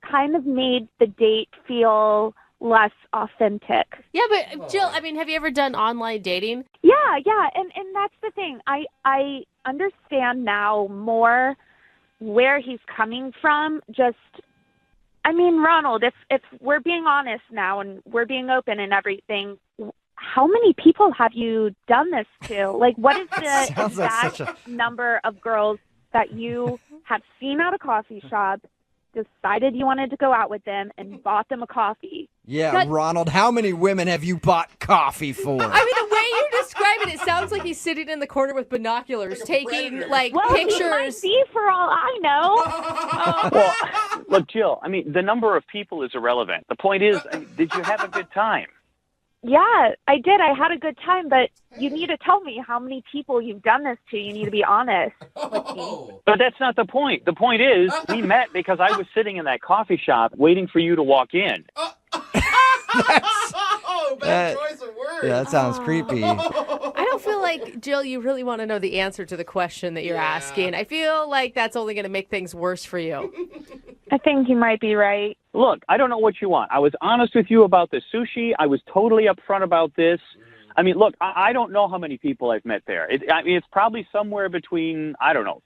kind of made the date feel less authentic. Yeah, but Jill, I mean, have you ever done online dating? Yeah, and that's the thing. I understand now more where he's coming from. Ronald, if we're being honest now and we're being open and everything, how many people have you done this to? Like, what is the exact number of girls that you have seen at a coffee shop, decided you wanted to go out with them, and bought them a coffee? Yeah, Ronald, how many women have you bought coffee for? I mean, the way you describe it sounds like he's sitting in the corner with binoculars, taking pictures. He might be, for all I know. Well, look, Jill, I mean, the number of people is irrelevant. The point is, did you have a good time? Yeah, I did. I had a good time, but you need to tell me how many people you've done this to. You need to be honest with me. But that's not the point. The point is, we met because I was sitting in that coffee shop waiting for you to walk in. Bad choice of words. Yeah, that sounds creepy. I don't feel like, Jill, you really want to know the answer to the question that you're asking. I feel like that's only going to make things worse for you. I think you might be right. Look, I don't know what you want. I was honest with you about the sushi. I was totally upfront about this. I mean, look, I don't know how many people I've met there. It's probably somewhere between,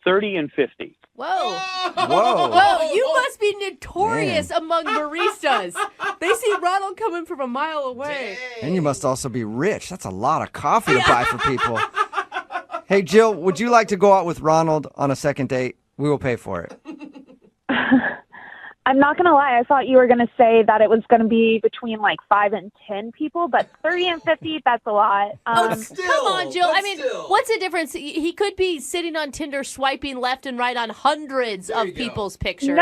30 and 50. Whoa. Whoa. You must be notorious among baristas. They see Ronald coming from a mile away. And you must also be rich. That's a lot of coffee to buy for people. Hey, Jill, would you like to go out with Ronald on a second date? We will pay for it. I'm not going to lie. I thought you were going to say that it was going to be between 5 and 10 people, but 30 and 50, that's a lot. Come on, Jill. I mean, what's the difference? He could be sitting on Tinder swiping left and right on hundreds of people's pictures.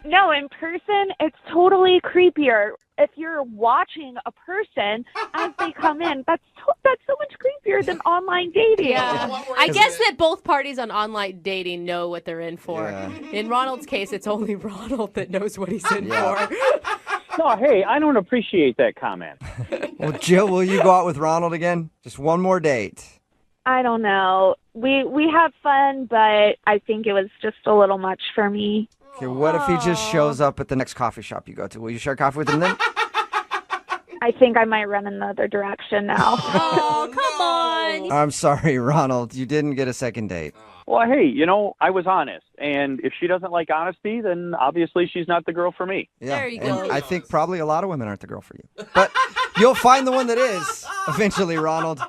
No, in person, it's totally creepier. If you're watching a person as they come in, that's so much creepier than online dating. Yeah. I guess that both parties on online dating know what they're in for. Yeah. In Ronald's case, it's only Ronald that knows what he's in for. No, hey, I don't appreciate that comment. Well, Jill, will you go out with Ronald again? Just one more date. I don't know. We have fun, but I think it was just a little much for me. Okay, what if he just shows up at the next coffee shop you go to? Will you share coffee with him then? I think I might run in the other direction now. Oh, come on. I'm sorry, Ronald. You didn't get a second date. Well, hey, I was honest. And if she doesn't like honesty, then obviously she's not the girl for me. Yeah, There you and go. I think probably a lot of women aren't the girl for you. But you'll find the one that is eventually, Ronald.